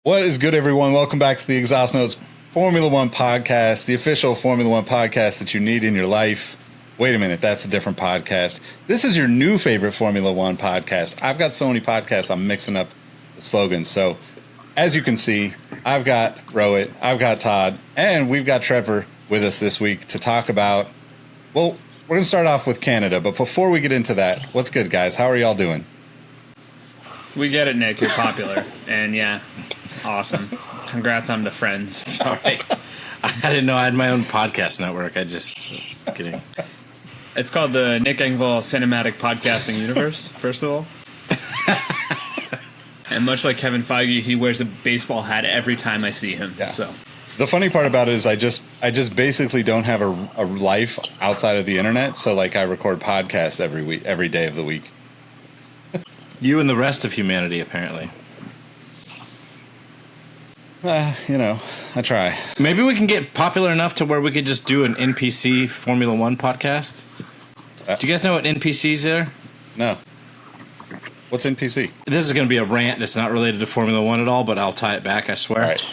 What is good, everyone? Welcome back to the Exhaust Notes Formula One podcast, the official Formula One podcast that you need in your life. Wait a minute, that's a different podcast. This is your new favorite Formula One podcast. I've got so many podcasts, I'm mixing up the slogans. So, as you can see, I've got Rohit, I've got Todd, and we've got Trevor with us this week to talk about, well, we're going to start off with Canada. But before we get into that, what's good, guys? How are y'all doing? We get it, Nick. You're popular. And yeah, awesome. Congrats on the friends. Sorry. I didn't know I had my own podcast network. I just kidding. It's called the Nick Engvall Cinematic Podcasting Universe, first of all. And much like Kevin Feige, he wears a baseball hat every time I see him. Yeah. So the funny part about it is I just basically don't have a life outside of the internet. So like I record podcasts every day of the week. You and the rest of humanity, apparently. I try. Maybe we can get popular enough to where we could just do an NPC Formula One podcast. Do you guys know what NPCs are? No. What's NPC? This is going to be a rant that's not related to Formula One at all, but I'll tie it back, I swear. All right.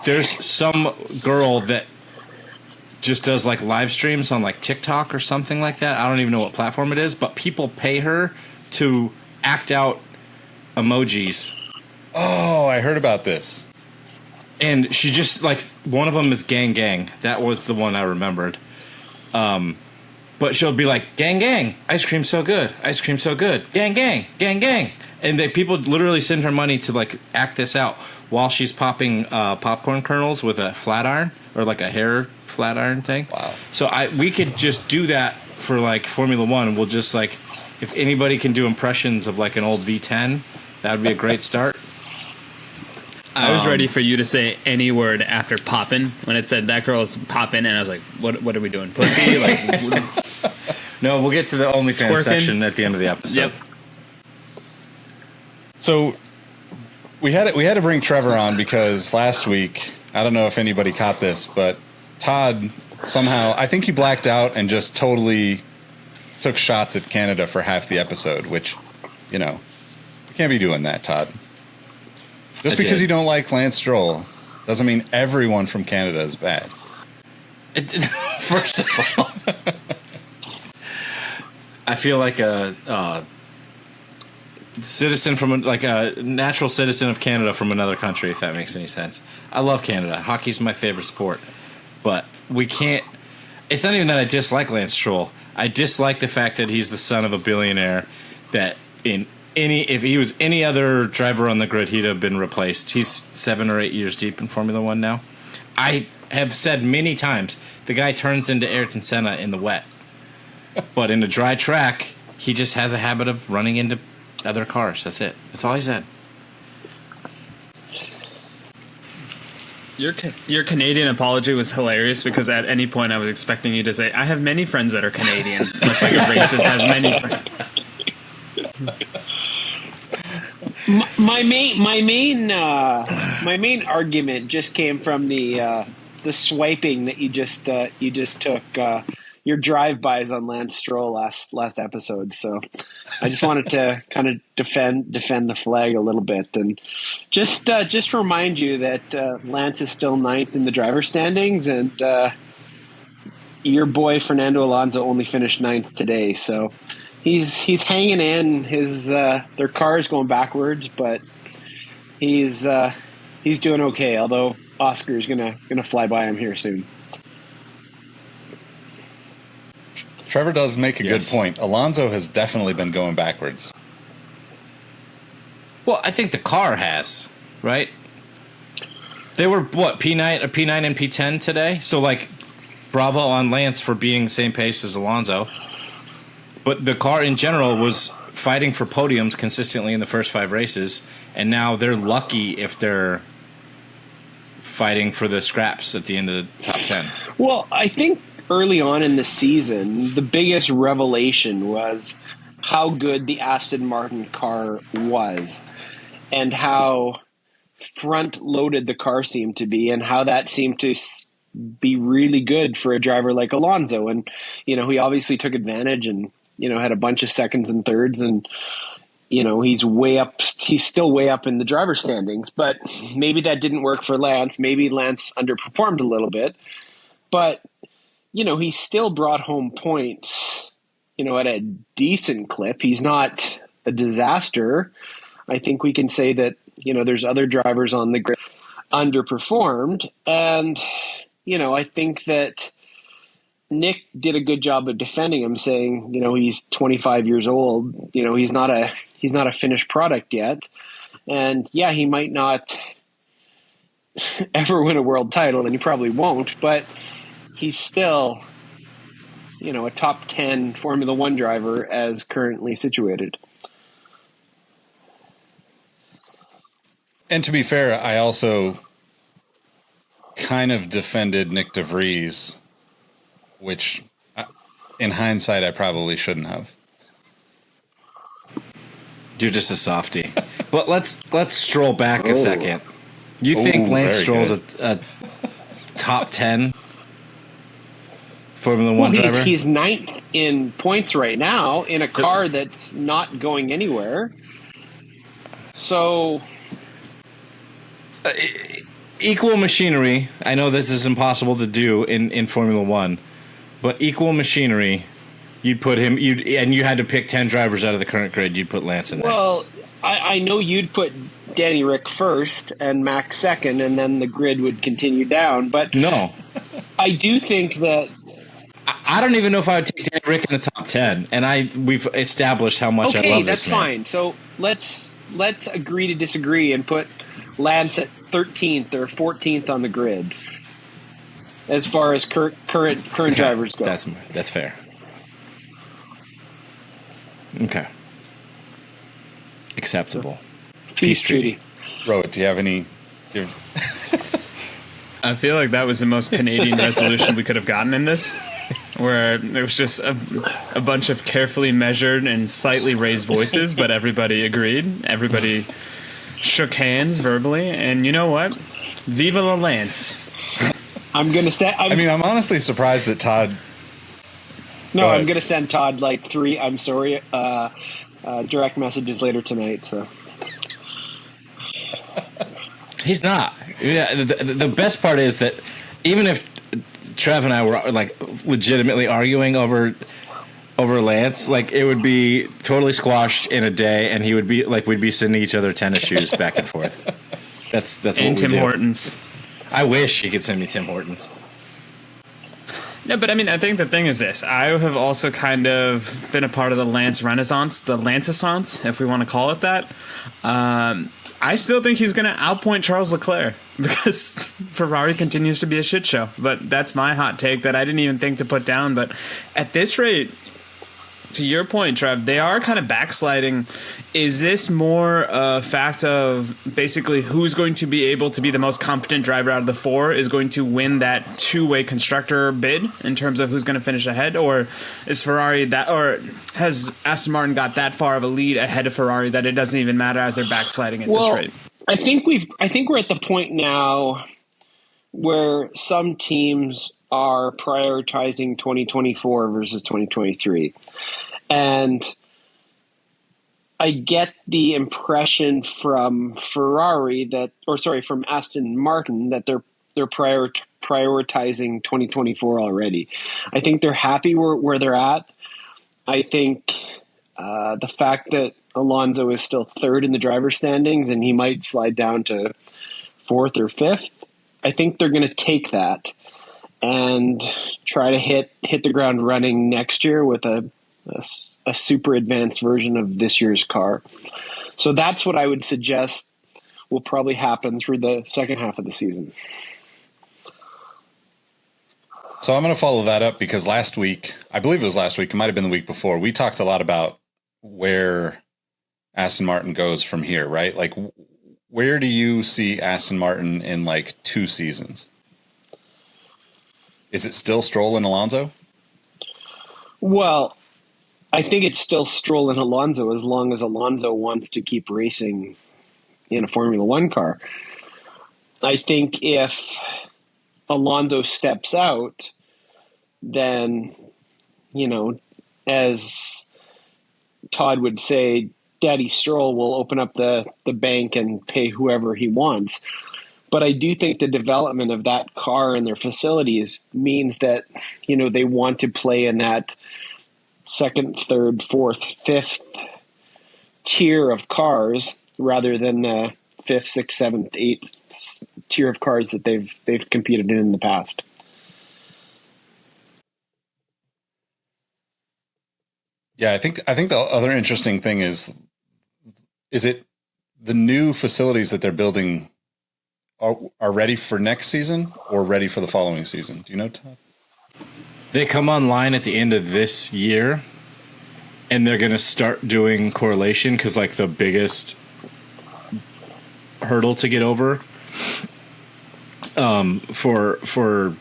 There's some girl that just does like live streams on like TikTok or something like that. I don't even know what platform it is, but people pay her to act out emojis. Oh, I heard about this. And she just, like, one of them is gang gang. That was the one I remembered. But she'll be like, gang gang, ice cream so good, ice cream so good, gang gang, gang gang. And people literally send her money to, like, act this out while she's popping popcorn kernels with a flat iron or, like, a hair flat iron thing. Wow. So we could just do that for, like, Formula One. We'll just, like, if anybody can do impressions of, like, an old V10, that would be a great start. I was ready for you to say any word after poppin' when it said that girl's poppin', and I was like, "What are we doing? Pussy?" Like, No, we'll get to the OnlyFans Twerking. section at the end of the episode. Yep. So we had to bring Trevor on because last week, I don't know if anybody caught this, but Todd somehow, I think he blacked out and just totally took shots at Canada for half the episode, which, you can't be doing that, Todd. Just because you don't like Lance Stroll doesn't mean everyone from Canada is bad. First of all, I feel like a citizen from like a natural citizen of Canada from another country, if that makes any sense. I love Canada. Hockey's my favorite sport, but we can't. It's not even that I dislike Lance Stroll. I dislike the fact that he's the son of a billionaire. That if he was any other driver on the grid, he'd have been replaced. He's 7 or 8 years deep in Formula One now. I have said many times, the guy turns into Ayrton Senna in the wet. But in a dry track, he just has a habit of running into other cars. That's it. That's all he said. Your Canadian apology was hilarious because at any point I was expecting you to say, "I have many friends that are Canadian," much like a racist has many friends. My main argument just came from the swiping that you just took your drive-bys on Lance Stroll last episode. So I just wanted to kind of defend the flag a little bit and just remind you that Lance is still 9th in the driver standings, and your boy Fernando Alonso only finished 9th today. So he's hanging in. Their car is going backwards, but he's doing okay. Although Oscar's gonna fly by him here soon. Trevor does make a good point. Alonso has definitely been going backwards. Well, I think the car has, right? They were, P9 and P10 today? So, like, bravo on Lance for being the same pace as Alonso. But the car in general was fighting for podiums consistently in the first 5 races, and now they're lucky if they're fighting for the scraps at the end of the top 10. Well, I think early on in the season, the biggest revelation was how good the Aston Martin car was and how front-loaded the car seemed to be and how that seemed to be really good for a driver like Alonso. And, he obviously took advantage and, had a bunch of seconds and thirds. And he's way up. He's still way up in the driver's standings, but maybe that didn't work for Lance. Maybe Lance underperformed a little bit, but he still brought home points, at a decent clip. He's not a disaster. I think we can say that, there's other drivers on the grid underperformed. And, I think that Nick did a good job of defending him, saying, he's 25 years old. He's not a finished product yet. And yeah, he might not ever win a world title, and he probably won't, but he's still, a top 10 Formula One driver as currently situated. And to be fair, I also kind of defended Nick DeVries, which in hindsight, I probably shouldn't have. You're just a softie. But let's stroll back a second. You think Lance Stroll's a top 10 Formula One driver? He's ninth in points right now in a car that's not going anywhere. So equal machinery. I know this is impossible to do in Formula One, but equal machinery, you'd put him. And you had to pick 10 drivers out of the current grid. You'd put Lance in there. Well, I know you'd put Danny Rick first and Max second, and then the grid would continue down. But no, I do think that. I don't even know if I would take Danny Rick in the top 10, and we've established how much I love this man. Okay, that's fine. So let's agree to disagree and put Lance at 13th or 14th on the grid as far as current drivers go. That's fair. Okay. Acceptable. Peace treaty. Rohit, do you have any? I feel like that was the most Canadian resolution we could have gotten in this, where it was just a bunch of carefully measured and slightly raised voices, but everybody agreed. Everybody shook hands verbally, and you know what? Viva la Lance. I'm going to say... I'm honestly surprised that Todd... No, I'm going to send Todd like 3, I'm sorry, direct messages later tonight, so... He's not. Yeah, the best part is that even if Trev and I were like legitimately arguing over Lance, like it would be totally squashed in a day, and he would be like we'd be sending each other tennis shoes back and forth. That's what we do. Tim Hortons. I wish he could send me Tim Hortons. No, but I think the thing is this. I have also kind of been a part of the Lance Renaissance, the Lanceissance, if we want to call it that. I still think he's going to outpoint Charles Leclerc because Ferrari continues to be a shit show. But that's my hot take that I didn't even think to put down. But at this rate, to your point, Trev, they are kind of backsliding. Is this more a fact of basically who's going to be able to be the most competent driver out of the 4 is going to win that two-way constructor bid in terms of who's going to finish ahead? Or is Ferrari that, or has Aston Martin got that far of a lead ahead of Ferrari that it doesn't even matter as they're backsliding at this rate? I think we're at the point now where some teams are prioritizing 2024 versus 2023. And I get the impression from from Aston Martin that they're prioritizing 2024 already. I think they're happy where they're at. I think the fact that Alonso is still 3rd in the driver's standings and he might slide down to 4th or 5th, I think they're going to take that and try to hit the ground running next year with a super advanced version of this year's car. So that's what I would suggest will probably happen through the second half of the season. So I'm going to follow that up because last week, I believe it was last week, it might have been the week before, we talked a lot about where Aston Martin goes from here, right? Like, where do you see Aston Martin in like 2 seasons? Is it still Stroll and Alonso? Well, I think it's still Stroll and Alonso as long as Alonso wants to keep racing in a Formula One car. I think if Alonso steps out, then, as Todd would say, Daddy Stroll will open up the bank and pay whoever he wants. But I do think the development of that car and their facilities means that, they want to play in that second, third, fourth, fifth tier of cars rather than the fifth, sixth, seventh, eighth tier of cars that they've competed in the past. Yeah, I think the other interesting thing is it the new facilities that they're building are ready for next season or ready for the following season? Do you know, Todd? They come online at the end of this year, and they're going to start doing correlation because, like, the biggest hurdle to get over for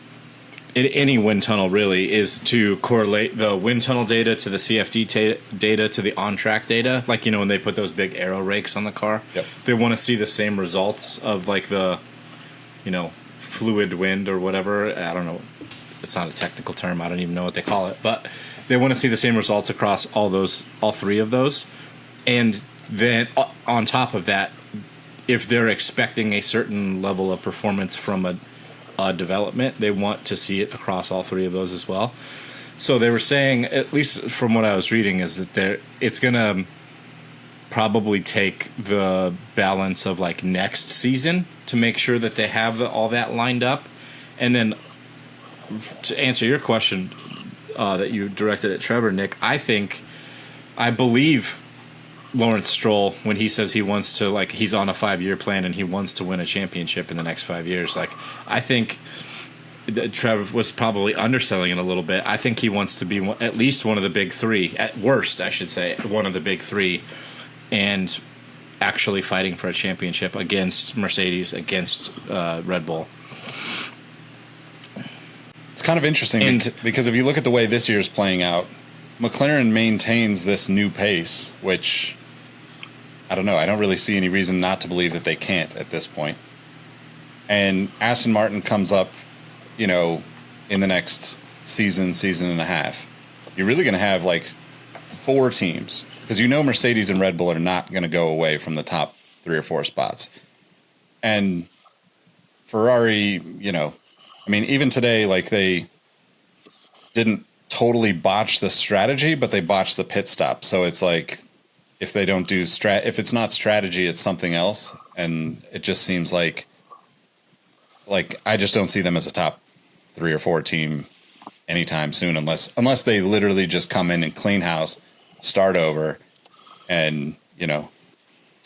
any wind tunnel really is to correlate the wind tunnel data to the CFD data to the on-track data. Like, when they put those big aero rakes on the car, yep. They want to see the same results of, like, the, fluid wind or whatever. I don't know. It's not a technical term. I don't even know what they call it. But they want to see the same results across all three of those. And then on top of that, if they're expecting a certain level of performance from a development, they want to see it across all three of those as well. So they were saying, at least from what I was reading, is that it's going to probably take the balance of, like, next season to make sure that they have all that lined up. And then to answer your question that you directed at Trevor, Nick, I believe Lawrence Stroll when he says he wants to, like, he's on a 5-year plan and he wants to win a championship in the next 5 years. Like, I think that Trevor was probably underselling it a little bit. I think he wants to be at least one of the big three, at worst, I should say, one of the big three, and actually fighting for a championship against Mercedes, against Red Bull. It's kind of interesting because if you look at the way this year's playing out, McLaren maintains this new pace, which I don't know. I don't really see any reason not to believe that they can't at this point. And Aston Martin comes up, in the next season and a half. You're really going to have, like, 4 teams because Mercedes and Red Bull are not going to go away from the top 3 or 4 spots. And Ferrari, even today, like, they didn't totally botch the strategy, but they botched the pit stop. So it's like, if they don't do if it's not strategy, it's something else. And it just seems like I just don't see them as a top 3 or 4 team anytime soon, unless they literally just come in and clean house, start over, and to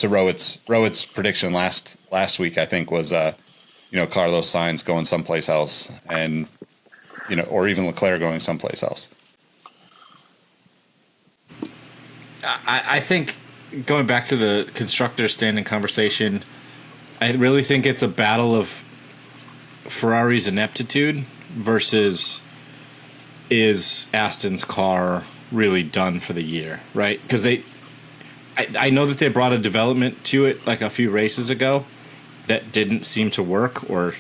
Rohit's prediction last week, I think, was Carlos Sainz going someplace else, and or even Leclerc going someplace else. I think, going back to the constructor standing conversation, I really think it's a battle of Ferrari's ineptitude versus is Aston's car really done for the year, right? Because I know that they brought a development to it like a few races ago that didn't seem to work, or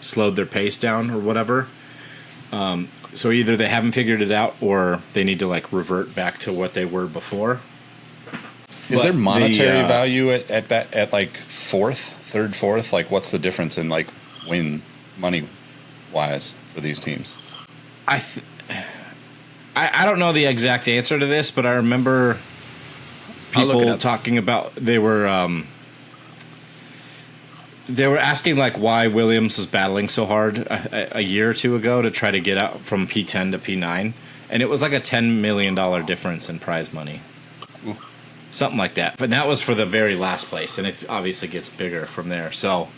slowed their pace down or whatever. So either they haven't figured it out or they need to, like, revert back to what they were before. Is there monetary value at like third, fourth? Like, what's the difference in, like, win money wise for these teams? I don't know the exact answer to this, but I remember people talking about they were asking, like, why Williams was battling so hard a year or two ago to try to get out from P10 to P9, and it was like a $10 million difference in prize money. Ooh. Something like that. But that was for the very last place, and it obviously gets bigger from there. So,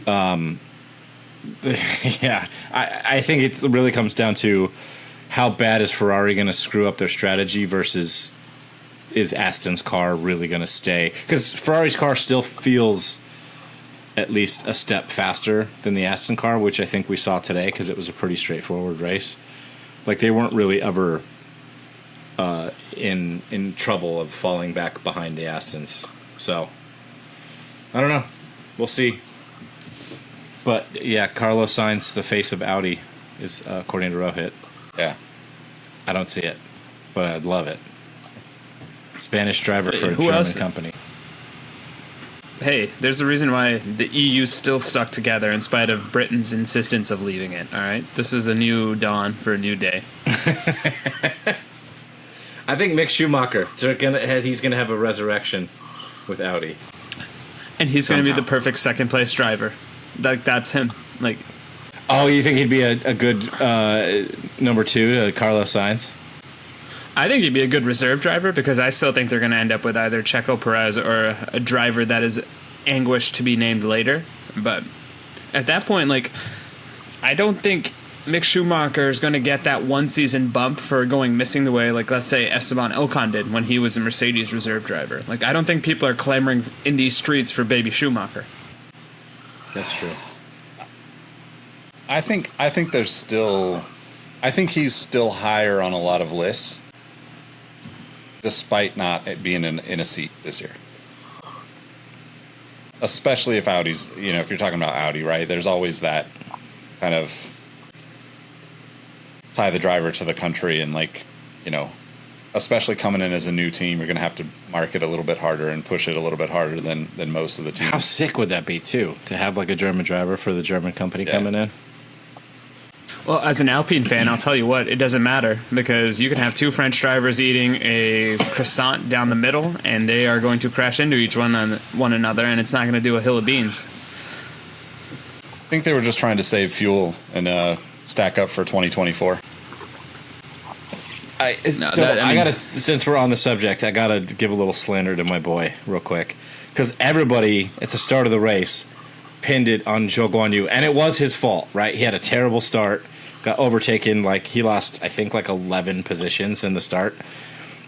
yeah, I think it really comes down to how bad is Ferrari going to screw up their strategy versus is Aston's car really going to stay? Because Ferrari's car still feels at least a step faster than the Aston car, which I think we saw today because it was a pretty straightforward race. Like, they weren't really ever in trouble of falling back behind the Astons. So, I don't know. We'll see. But, yeah, Carlos Sainz, the face of Audi, is according to Rohit. Yeah. I don't see it, but I'd love it. Spanish driver for a Who German else? company. Hey, there's a reason why the EU's still stuck together in spite of Britain's insistence of leaving it. All right, this is a new dawn for a new day. I think Mick Schumacher, he's going to have a resurrection with Audi. And he's going to be Somehow. the perfect second place driver. Like that's him. Like Oh, you think he'd be a good number 2 to Carlos Sainz? I think he'd be a good reserve driver because I still think they're going to end up with either Checo Perez or a driver that is anguished to be named later. But at that point, like, I don't think Mick Schumacher is going to get that one season bump for going missing the way, like, let's say Esteban Ocon did when he was a Mercedes reserve driver. Like, I don't think people are clamoring in these streets for baby Schumacher. That's true. I think there's still, I think he's still higher on a lot of lists, despite not being in a seat this year. Especially if Audi's, if you're talking about Audi, right? There's always that kind of tie the driver to the country, and especially coming in as a new team, you're going to have to market a little bit harder and push it a little bit harder than most of the teams. How sick would that be, too, to have like a German driver for the German company coming in? Well, as an Alpine fan, I'll tell you what, it doesn't matter because you can have two French drivers eating a croissant down the middle and they are going to crash into each one another and it's not going to do a hill of beans. I think they were just trying to save fuel and stack up for 2024. Since we're on the subject, I gotta give a little slander to my boy real quick, because everybody at the start of the race pinned it on Zhou Guanyu, and it was his fault, right? He had a terrible start, got overtaken, he lost, I think, 11 positions in the start,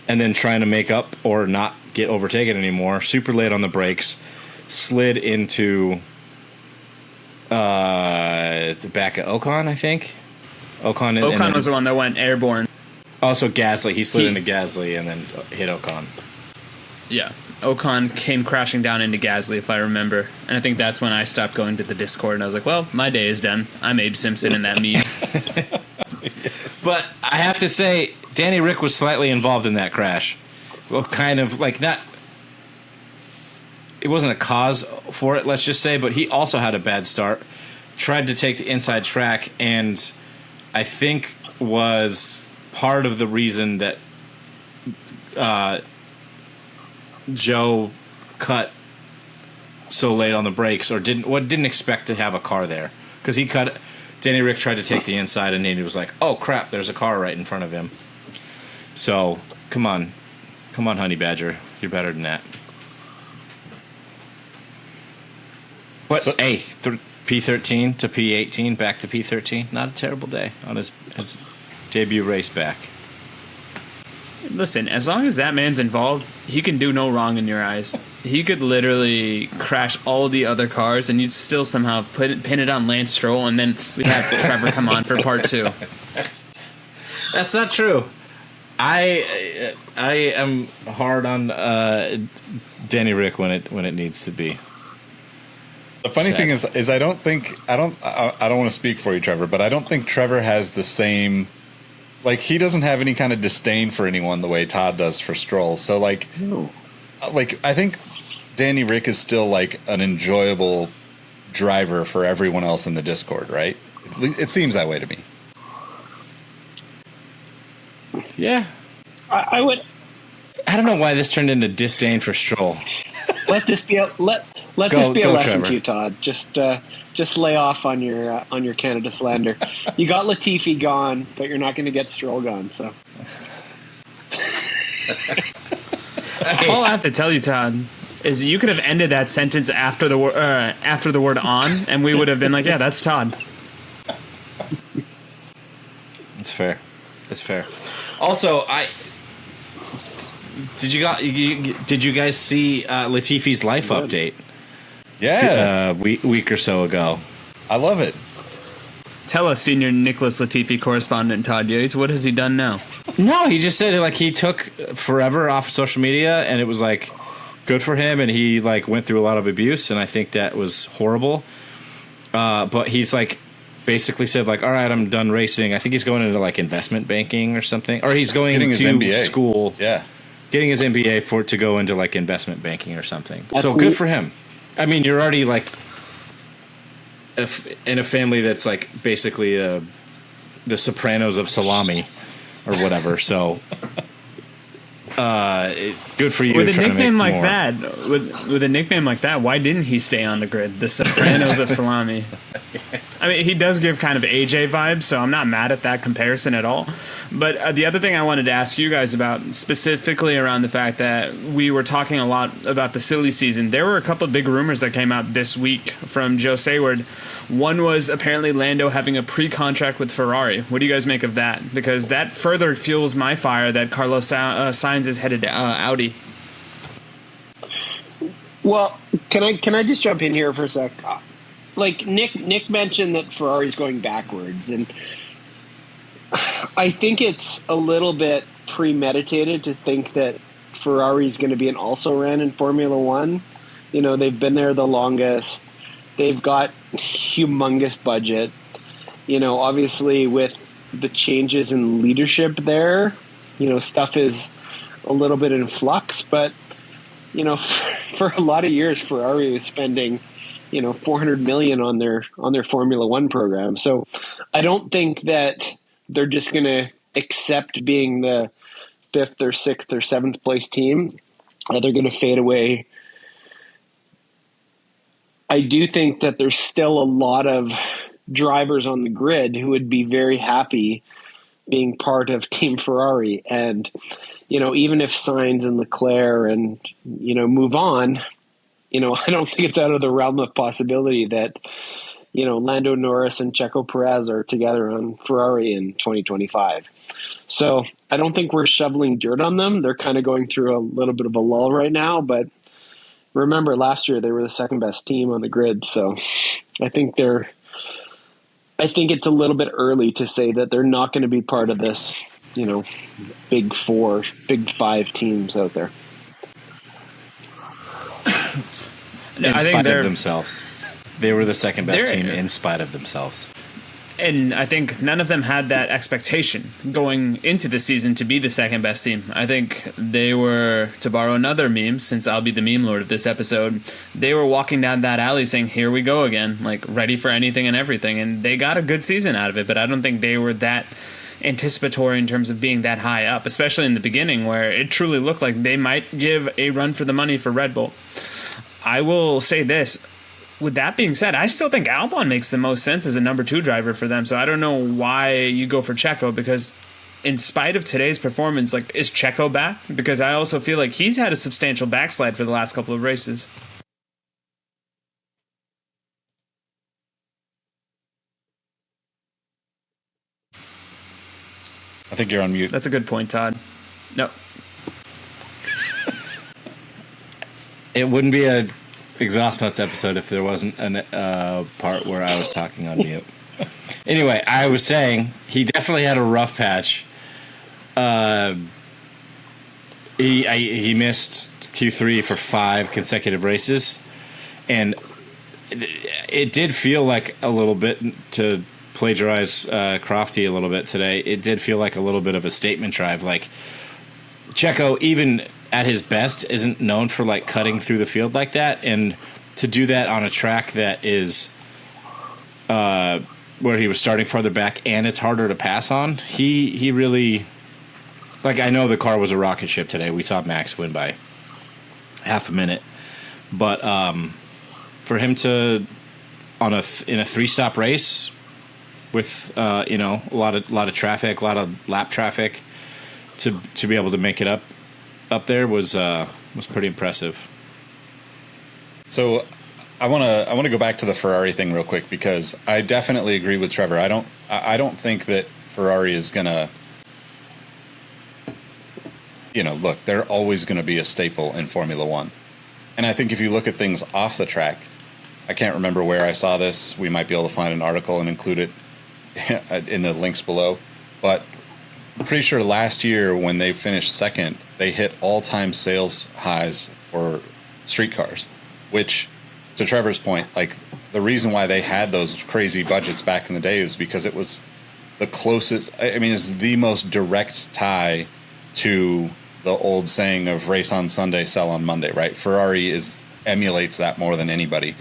and then trying to make up or not get overtaken anymore, super late on the brakes, slid into the back of Ocon, I think. Ocon was the one that went airborne. Also, Gasly. He slid into Gasly and then hit Ocon. Yeah. Ocon came crashing down into Gasly, if I remember. And I think that's when I stopped going to the Discord and I was like, well, my day is done. I'm Abe Simpson in that meme. But I have to say, Danny Rick was slightly involved in that crash. Well, kind of, not... It wasn't a cause for it, let's just say, but he also had a bad start. Tried to take the inside track, and I think was part of the reason that Joe cut so late on the brakes, or didn't expect to have a car there, because Danny Rick tried to take the inside, and he was like, "Oh crap, there's a car right in front of him." So come on, Honey Badger, you're better than that. But hey, P13 to P18, back to P13, not a terrible day on his debut race back. Listen, as long as that man's involved, he can do no wrong in your eyes. He could literally crash all the other cars, and you'd still somehow pin it on Lance Stroll, and then we'd have Trevor come on for part 2. That's not true. I am hard on Danny Rick when it needs to be. The funny thing is I don't want to speak for you, Trevor, but I don't think Trevor has the same, he doesn't have any kind of disdain for anyone the way Todd does for Stroll. So I think Danny Rick is still an enjoyable driver for everyone else in the Discord, right? It seems that way to me. Yeah. I would I don't know why this turned into disdain for Stroll. let this be a lesson Trevor. to you, Todd. Just lay off on your Canada slander. You got Latifi gone, but you're not going to get Stroll gone. So All I have to tell you, Todd, is you could have ended that sentence after the word "on," and we would have been like, "Yeah, that's Todd." That's fair. That's fair. Also, did you guys see Latifi's life update? Yeah, A week or so ago. I love it. Tell us, senior Nicholas Latifi correspondent Todd Yates, what has he done now? No, he just said he took forever off of social media, and it was good for him, and he went through a lot of abuse, and I think that was horrible. But he's basically said all right, I'm done racing. I think he's going into investment banking or something, or he's going getting his to MBA. school. Yeah. getting his MBA for to go into like investment banking or something. That's So neat. good for him. I mean, you're already like in a family that's like basically the Sopranos of salami or whatever. So it's good for you. With a trying to nickname make like more. that, with a nickname like that, why didn't he stay on the grid? The Sopranos of salami. I mean, he does give kind of AJ vibes, so I'm not mad at that comparison at all. But the other thing I wanted to ask you guys about, specifically around the fact that we were talking a lot about the silly season, there were a couple of big rumors that came out this week from Joe Sayward. One was apparently Lando having a pre-contract with Ferrari. What do you guys make of that? Because that further fuels my fire that Carlos Sainz is headed to Audi. Well, can I just jump in here for a sec? Like Nick mentioned that Ferrari's going backwards, and I think it's a little bit premeditated to think that Ferrari's going to be an also-ran in Formula One. You know, they've been there the longest. They've got humongous budget. You know, obviously with the changes in leadership there, you know, stuff is a little bit in flux, but you know, for a lot of years, Ferrari was spending, you know, $400 million on their Formula One program. So I don't think that they're just going to accept being the 5th or 6th or 7th place team. They're going to fade away. I do think that there's still a lot of drivers on the grid who would be very happy being part of Team Ferrari. And, you know, even if Sainz and Leclerc and, you know, move on, you know, I don't think it's out of the realm of possibility that, you know, Lando Norris and Checo Perez are together on Ferrari in 2025. So I don't think we're shoveling dirt on them. They're kind of going through a little bit of a lull right now, but remember last year they were the second best team on the grid. So I think it's a little bit early to say that they're not going to be part of this, you know, big 4, big 5 teams out there. In I think spite they're of themselves. They were the second best They're- team in spite of themselves. And I think none of them had that expectation going into the season to be the second best team. I think they were, to borrow another meme, since I'll be the meme lord of this episode, they were walking down that alley saying, here we go again, like ready for anything and everything. And they got a good season out of it, but I don't think they were that anticipatory in terms of being that high up, especially in the beginning where it truly looked like they might give a run for the money for Red Bull. I will say this. With that being said, I still think Albon makes the most sense as a number 2 driver for them. So I don't know why you go for Checo, because in spite of today's performance, like, is Checo back? Because I also feel like he's had a substantial backslide for the last couple of races. I think you're on mute. That's a good point, Todd. No. It wouldn't be a Exhaust Notes episode if there wasn't a part where I was talking on mute. Anyway, I was saying he definitely had a rough patch. He missed Q3 for 5 consecutive races, and it did feel like a little bit, to plagiarize Crofty a little bit today, it did feel like a little bit of a statement drive. Like, Checo, even at his best, isn't known for like cutting through the field like that, and to do that on a track that is where he was starting farther back and it's harder to pass on, he really, like, I know the car was a rocket ship today. We saw Max win by half a minute, but for him to in a 3-stop race with you know, a lot of traffic, a lot of lap traffic, to be able to make it up there was pretty impressive. So I want to go back to the Ferrari thing real quick, because I definitely agree with Trevor. I don't think that Ferrari is gonna, you know, look, they're always going to be a staple in Formula One. And I think if you look at things off the track, I can't remember where I saw this. We might be able to find an article and include it in the links below. But I'm pretty sure last year when they finished second, they hit all-time sales highs for street cars, which, to Trevor's point, like, the reason why they had those crazy budgets back in the day is because it was the closest, I mean, it's the most direct tie to the old saying of race on Sunday, sell on Monday, right? Ferrari emulates that more than anybody.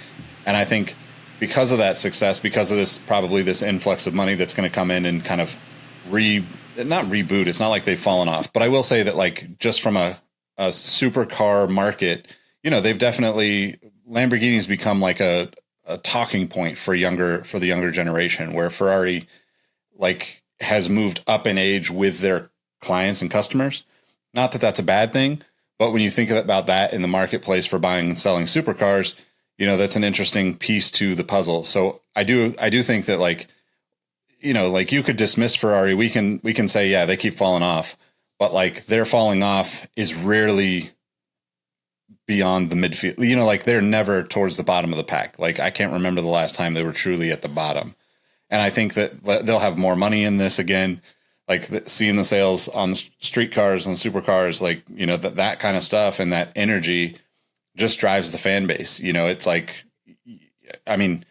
And I think because of that success, because of this influx of money that's going to come in and kind of not reboot, it's not like they've fallen off, but I will say that, like, just from a supercar market, they've definitely, Lamborghini's become like a talking point for the younger generation, where Ferrari like has moved up in age with their clients and customers. Not that that's a bad thing, but when you think about that in the marketplace for buying and selling supercars, that's an interesting piece to the puzzle. So I do think that, like, like, you could dismiss Ferrari. We can say, yeah, they keep falling off, but like, their falling off is rarely beyond the midfield. Like, they're never towards the bottom of the pack. Like, I can't remember the last time they were truly at the bottom. And I think that they'll have more money in this again, like seeing the sales on the street cars and the supercars, like, that kind of stuff, and that energy just drives the fan base. It's like, I mean,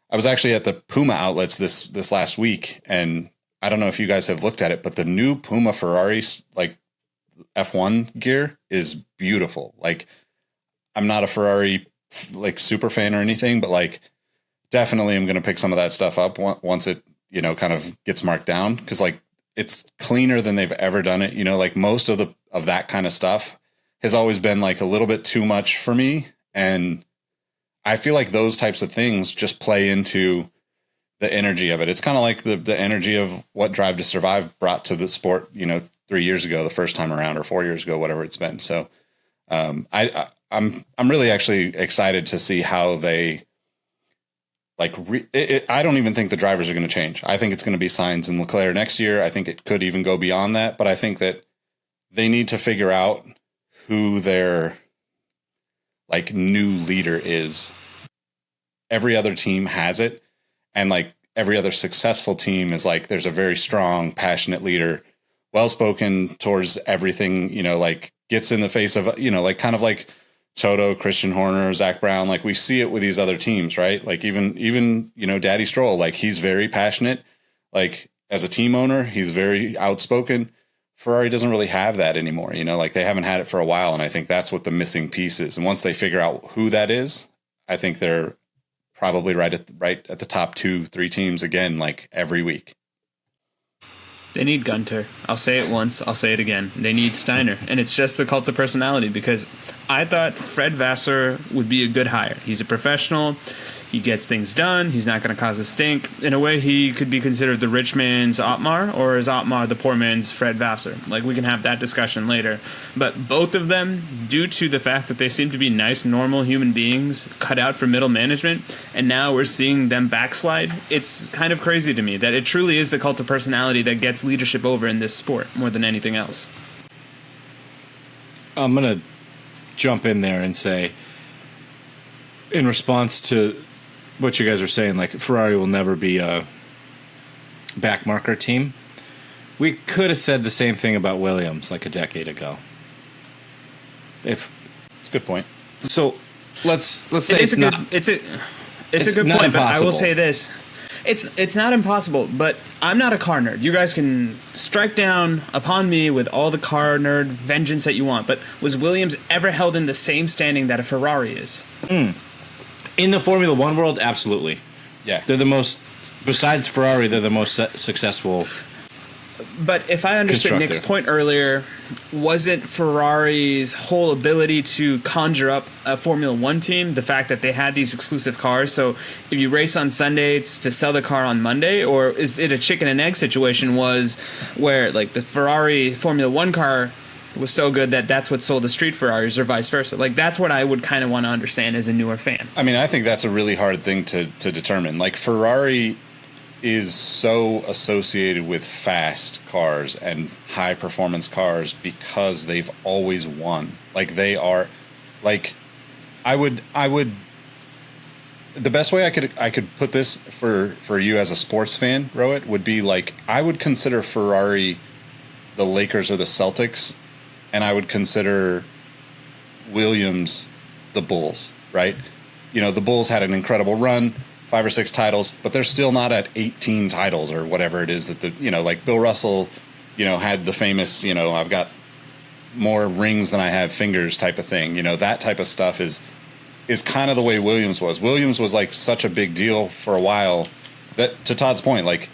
I was actually at the Puma outlets this last week, and I don't know if you guys have looked at it, but the new Puma Ferrari, like, F1 gear is beautiful. Like, I'm not a Ferrari like super fan or anything, but like, definitely I'm going to pick some of that stuff up once it, kind of gets marked down. Cause like, it's cleaner than they've ever done it. Like, most of that kind of stuff has always been like a little bit too much for me. And I feel like those types of things just play into the energy of it. It's kind of like the energy of what Drive to Survive brought to the sport, 3 years ago, the first time around, or 4 years ago, whatever it's been. So, I'm really actually excited to see how they, like, I don't even think the drivers are going to change. I think it's going to be Sainz and Leclerc next year. I think it could even go beyond that, but I think that they need to figure out who their, like, new leader is. Every other team has it, and like, every other successful team is like, there's a very strong, passionate leader, well-spoken towards everything, like, gets in the face of, like, kind of like Toto, Christian Horner, Zach Brown. Like, we see it with these other teams, right? Like, even Daddy Stroll, like, he's very passionate. Like, as a team owner, he's very outspoken. Ferrari doesn't really have that anymore. Like, they haven't had it for a while. And I think that's what the missing piece is. And once they figure out who that is, I think they're probably right at the top 2-3 teams again, like, every week. They need Gunter. I'll say it once, I'll say it again. They need Steiner. And it's just the cult of personality, because I thought Fred Vassar would be a good hire. He's a professional. He gets things done. He's not going to cause a stink. In a way, he could be considered the rich man's Otmar, or is Otmar the poor man's Fred Vassar? Like, we can have that discussion later. But both of them, due to the fact that they seem to be nice, normal human beings, cut out for middle management, and now we're seeing them backslide, it's kind of crazy to me that it truly is the cult of personality that gets leadership over in this sport more than anything else. I'm going to jump in there and say, in response to what you guys are saying, like, Ferrari will never be a backmarker team. We could have said the same thing about Williams like a decade ago. It's a good point. So let's say it's a good point. But I will say this: it's not impossible. But I'm not a car nerd. You guys can strike down upon me with all the car nerd vengeance that you want. But was Williams ever held in the same standing that a Ferrari is? In the Formula One world, absolutely. Yeah. They're the most, besides Ferrari, they're the most successful. But if I understood Nick's point earlier, wasn't Ferrari's whole ability to conjure up a Formula One team the fact that they had these exclusive cars? So if you race on Sunday, it's to sell the car on Monday? Or is it a chicken and egg situation where, like, the Ferrari Formula One car was so good that that's what sold the street Ferraris, or vice versa? Like, that's what I would kind of want to understand as a newer fan. I mean, I think that's a really hard thing to determine. Like, Ferrari is so associated with fast cars and high performance cars because they've always won. Like, they are, like, I would the best way I could put this for you as a sports fan, Rohit, would be like, I would consider Ferrari the Lakers or the Celtics, and I would consider Williams the Bulls, right? The Bulls had an incredible run, 5 or 6 titles, but they're still not at 18 titles or whatever it is that like Bill Russell, had the famous, I've got more rings than I have fingers type of thing. You know, that type of stuff is kind of the way Williams was. Williams was like such a big deal for a while that, to Todd's point, like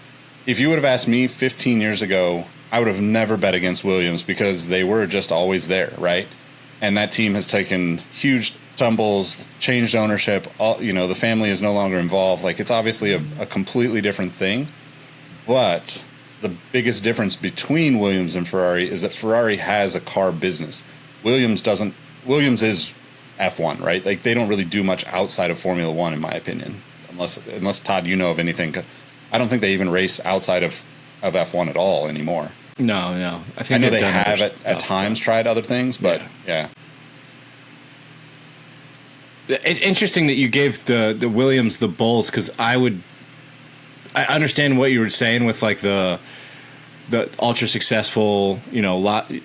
if you would have asked me 15 years ago, I would have never bet against Williams because they were just always there, right? And that team has taken huge tumbles, changed ownership. All, you know, the family is no longer involved. Like, it's obviously a completely different thing. But the biggest difference between Williams and Ferrari is that Ferrari has a car business. Williams doesn't. Williams is F1, right? Like, they don't really do much outside of Formula One, in my opinion. Unless Todd, you know of anything. I don't think they even race outside of F1 at all anymore. No. I know they have at times tried other things, but yeah. It's interesting that you gave the Williams the bulls, because I understand what you were saying with like the ultra successful, you know,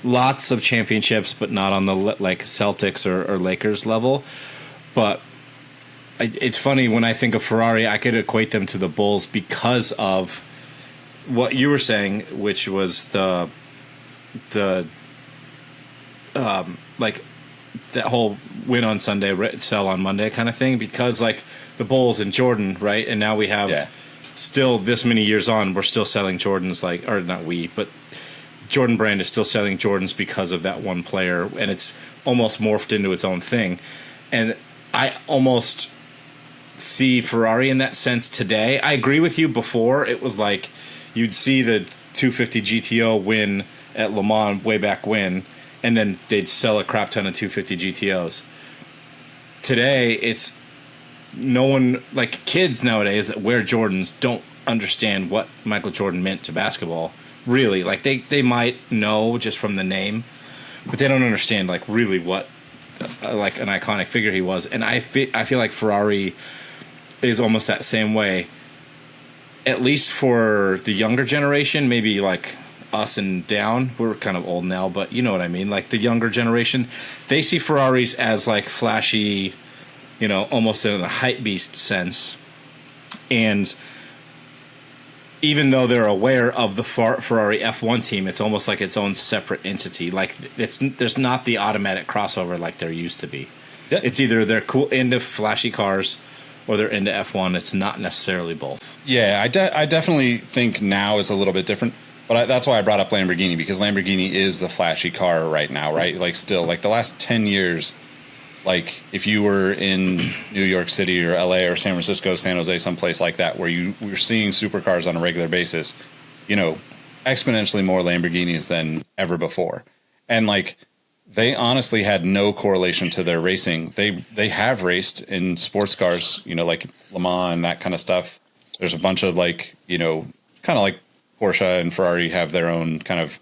lots of championships, but not on the like Celtics or Lakers level. But it's funny when I think of Ferrari, I could equate them to the Bulls because of what you were saying, which was the like that whole win on Sunday, sell on Monday kind of thing, because like the Bulls and Jordan, right? And now we have still this many years on, we're still selling Jordans, like, or not we, but Jordan brand is still selling Jordans because of that one player, and it's almost morphed into its own thing. And I almost see Ferrari in that sense today. I agree with you before. It was like you'd see the 250 GTO win at Le Mans way back when, and then they'd sell a crap ton of 250 GTOs. Today, it's no one, like kids nowadays that wear Jordans don't understand what Michael Jordan meant to basketball. Really, like they might know just from the name, but they don't understand like really what like an iconic figure he was. And I feel like Ferrari is almost that same way, at least for the younger generation, maybe like us and down. We're kind of old now, but you know what I mean. Like the younger generation, they see Ferraris as like flashy, you know, almost in a hype beast sense. And even though they're aware of the Ferrari F1 team, it's almost like its own separate entity. Like there's not the automatic crossover like there used to be. Yeah. It's either they're cool into flashy cars or they're into F1. It's not necessarily both. Yeah, I definitely think now is a little bit different. But that's why I brought up Lamborghini, because Lamborghini is the flashy car right now, right? Like still, like the last 10 years, like if you were in New York City or LA or San Francisco, San Jose, someplace like that, where you were seeing supercars on a regular basis, you know, exponentially more Lamborghinis than ever before. And like they honestly had no correlation to their racing. They have raced in sports cars, you know, like Le Mans and that kind of stuff. There's a bunch of like, you know, kind of like Porsche and Ferrari have their own kind of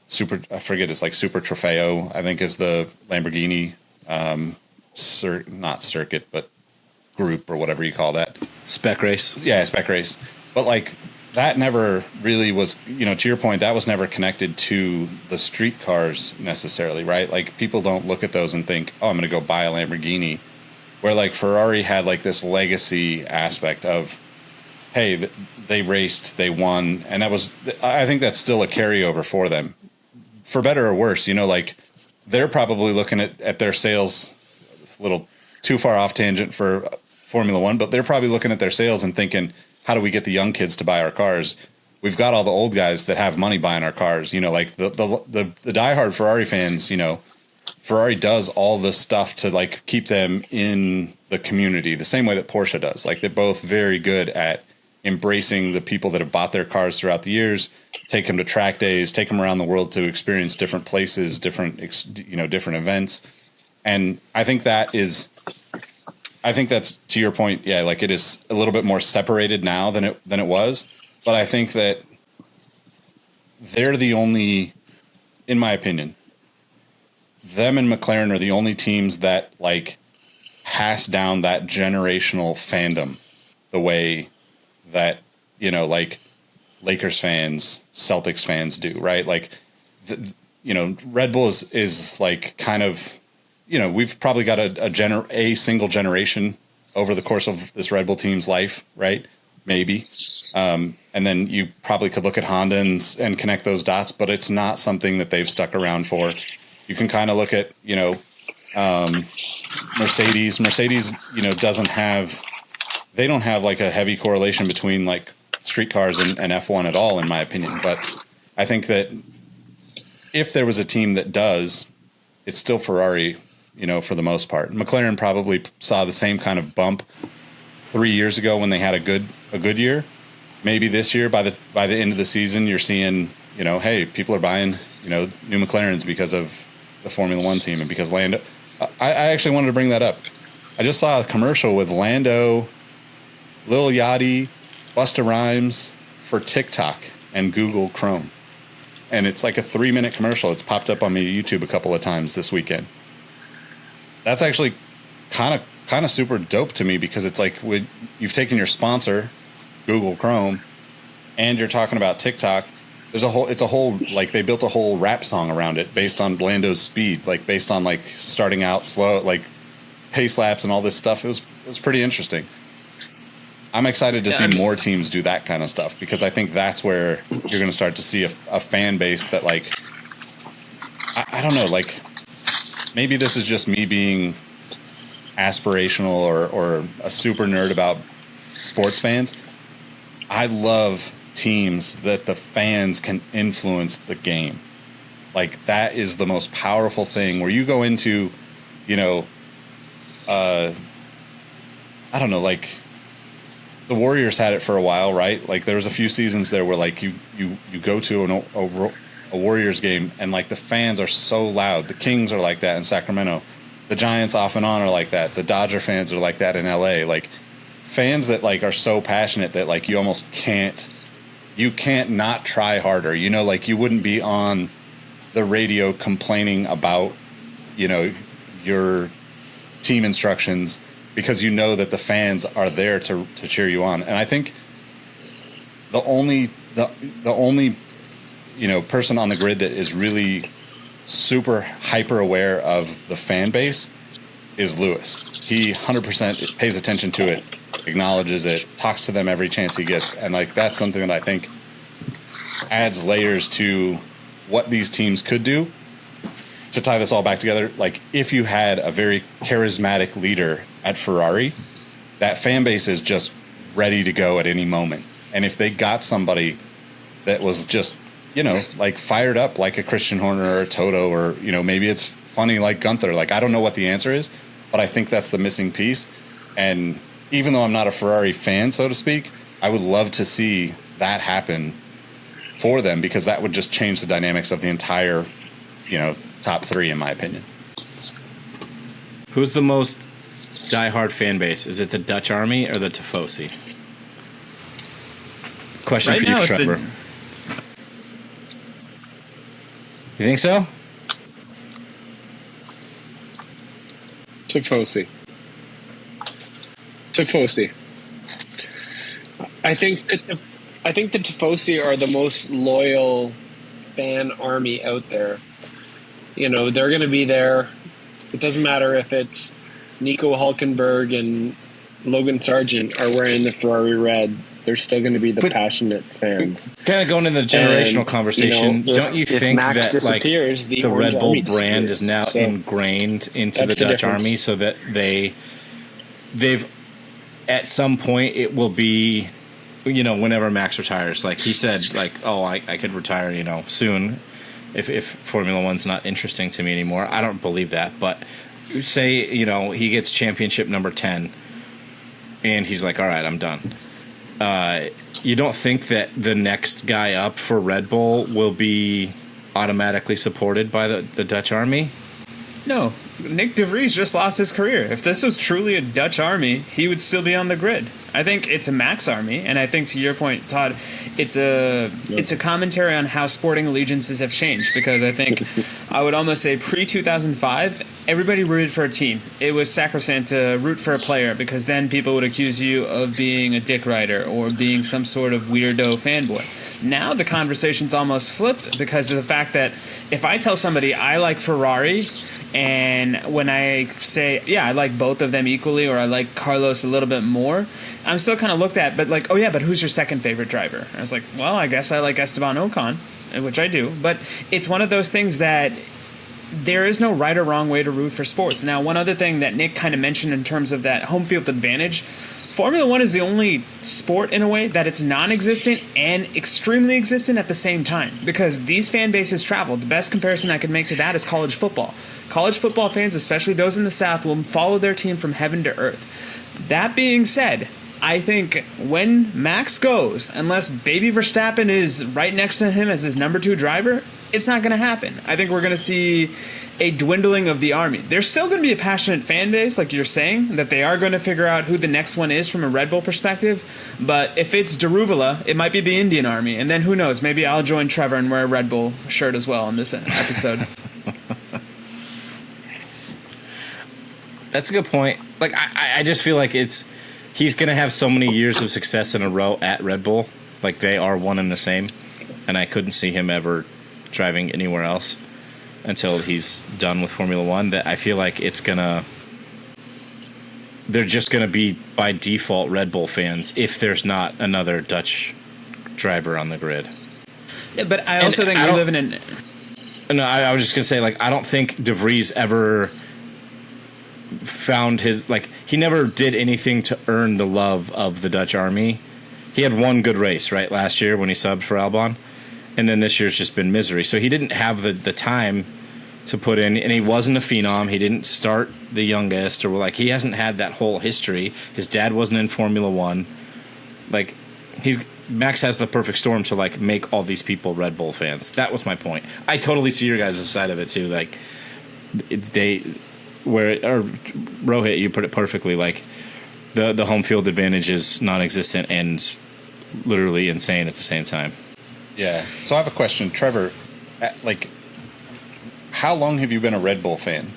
super, I forget, it's like Super Trofeo, I think is the Lamborghini, not circuit, but group or whatever you call that. Spec race. Yeah, spec race. But like that never really was, you know, to your point, that was never connected to the street cars necessarily, right? Like people don't look at those and think, oh, I'm going to go buy a Lamborghini. Where like Ferrari had like this legacy aspect of, hey, they raced, they won. And that was, I think that's still a carryover for them. For better or worse, you know, like they're probably looking at their sales, it's a little too far off tangent for Formula One, but they're probably looking at their sales and thinking, how do we get the young kids to buy our cars? We've got all the old guys that have money buying our cars. You know, like the diehard Ferrari fans, you know, Ferrari does all this stuff to like keep them in the community the same way that Porsche does. Like they're both very good at embracing the people that have bought their cars throughout the years, take them to track days, take them around the world to experience different places, different events. And I think that's to your point. Yeah. Like it is a little bit more separated now than it was. But I think that they're the only, in my opinion, them and McLaren are the only teams that like pass down that generational fandom the way that, you know, like Lakers fans, Celtics fans do, right? Like, you know, Red Bull is like kind of, you know, we've probably got a single generation over the course of this Red Bull team's life, right? Maybe. And then you probably could look at Honda and connect those dots, but it's not something that they've stuck around for You can kind of look at, Mercedes. Mercedes, they don't have like a heavy correlation between like street cars and F1 at all, in my opinion. But I think that if there was a team that does, it's still Ferrari, for the most part. McLaren probably saw the same kind of bump 3 years ago when they had a good year. Maybe this year, by the end of the season, you're seeing, hey, people are buying, new McLarens because of the Formula One team and because Lando. I actually wanted to bring that up. I just saw a commercial with Lando, Lil Yachty, Busta Rhymes for TikTok and Google Chrome. And it's like a 3-minute commercial. It's popped up on my YouTube a couple of times this weekend. That's actually kind of super dope to me because it's like you've taken your sponsor, Google Chrome, and you're talking about TikTok. It's a whole like they built a whole rap song around it based on Lando's speed, like based on like starting out slow, like pace laps and all this stuff. It was pretty interesting. I'm excited to see more teams do that kind of stuff because I think that's where you're going to start to see a fan base that like, I don't know, like maybe this is just me being aspirational or a super nerd about sports fans. I love teams that the fans can influence the game. Like that is the most powerful thing where you go into, I don't know, like the Warriors had it for a while, right? Like there was a few seasons there where like you go to a Warriors game and like the fans are so loud. The Kings are like that in Sacramento. The Giants off and on are like that. The Dodger fans are like that in LA. Like fans that like are so passionate that like you almost can't not try harder. Like you wouldn't be on the radio complaining about, your team instructions because that the fans are there to cheer you on. And I think the only person on the grid that is really super hyper aware of the fan base is Lewis. He 100% pays attention to it, acknowledges it, talks to them every chance he gets. And like, that's something that I think adds layers to what these teams could do. To tie this all back together, like if you had a very charismatic leader at Ferrari, that fan base is just ready to go at any moment. And if they got somebody that was just, like fired up like a Christian Horner or a Toto or, maybe it's funny like Gunther. Like, I don't know what the answer is, but I think that's the missing piece. And even though I'm not a Ferrari fan, so to speak, I would love to see that happen for them because that would just change the dynamics of the entire, top three, in my opinion. Who's the most diehard fan base? Is it the Dutch Army or the Tifosi? Question Right for you, now, Trevor. You think so? Tifosi. I think the Tifosi are the most loyal fan army out there. They're going to be there. It doesn't matter if it's Nico Hulkenberg and Logan Sargent are wearing the Ferrari red. They're still going to be the passionate fans. Kind of going into the generational conversation, don't you think Max that like the Red Bull brand is now ingrained into the Dutch Army so that they've at some point it will be, whenever Max retires, like he said, like, oh, I could retire, soon if Formula One's not interesting to me anymore. I don't believe that, but say, he gets championship number 10 and he's like, all right, I'm done. You don't think that the next guy up for Red Bull will be automatically supported by the Dutch Army? No, Nick De Vries just lost his career. If this was truly a Dutch army, he would still be on the grid. I think it's a Max army, and I think to your point, Todd, it's a commentary on how sporting allegiances have changed. Because I think I would almost say pre-2005, everybody rooted for a team. It was sacrosanct to root for a player because then people would accuse you of being a dick rider or being some sort of weirdo fanboy. Now the conversation's almost flipped because of the fact that if I tell somebody I like Ferrari, and when I say, yeah, I like both of them equally, or I like Carlos a little bit more, I'm still kind of looked at, but like, oh yeah, but who's your second favorite driver? And I was like, well, I guess I like Esteban Ocon, which I do. But it's one of those things that there is no right or wrong way to root for sports. Now, one other thing that Nick kind of mentioned in terms of that home field advantage, Formula One is the only sport in a way that it's non-existent and extremely existent at the same time, because these fan bases travel. The best comparison I could make to that is college football. College football fans, especially those in the South, will follow their team from heaven to earth. That being said, I think when Max goes, unless Baby Verstappen is right next to him as his number 2 driver, it's not going to happen. I think we're going to see a dwindling of the army. There's still going to be a passionate fan base, like you're saying, that they are going to figure out who the next one is from a Red Bull perspective. But if it's Daruvula, it might be the Indian army. And then who knows, maybe I'll join Trevor and wear a Red Bull shirt as well in this episode. That's a good point. Like, I just feel like he's going to have so many years of success in a row at Red Bull. Like, they are one and the same. And I couldn't see him ever driving anywhere else until he's done with Formula One, that I feel like they're just going to be by default Red Bull fans if there's not another Dutch driver on the grid. Yeah, but I also think we live in an... No, I was just going to say, like, I don't think De Vries ever found his... Like, he never did anything to earn the love of the Dutch army. He had one good race, right, last year when he subbed for Albon. And then this year's just been misery. So he didn't have the time to put in, and he wasn't a phenom. He didn't start the youngest, or like, he hasn't had that whole history. His dad wasn't in Formula One. Like, Max has the perfect storm to like make all these people Red Bull fans. That was my point. I totally see your guys' side of it too. Like, Rohit, you put it perfectly. Like, the home field advantage is non-existent and literally insane at the same time. Yeah. So I have a question, Trevor. Like, how long have you been a Red Bull fan?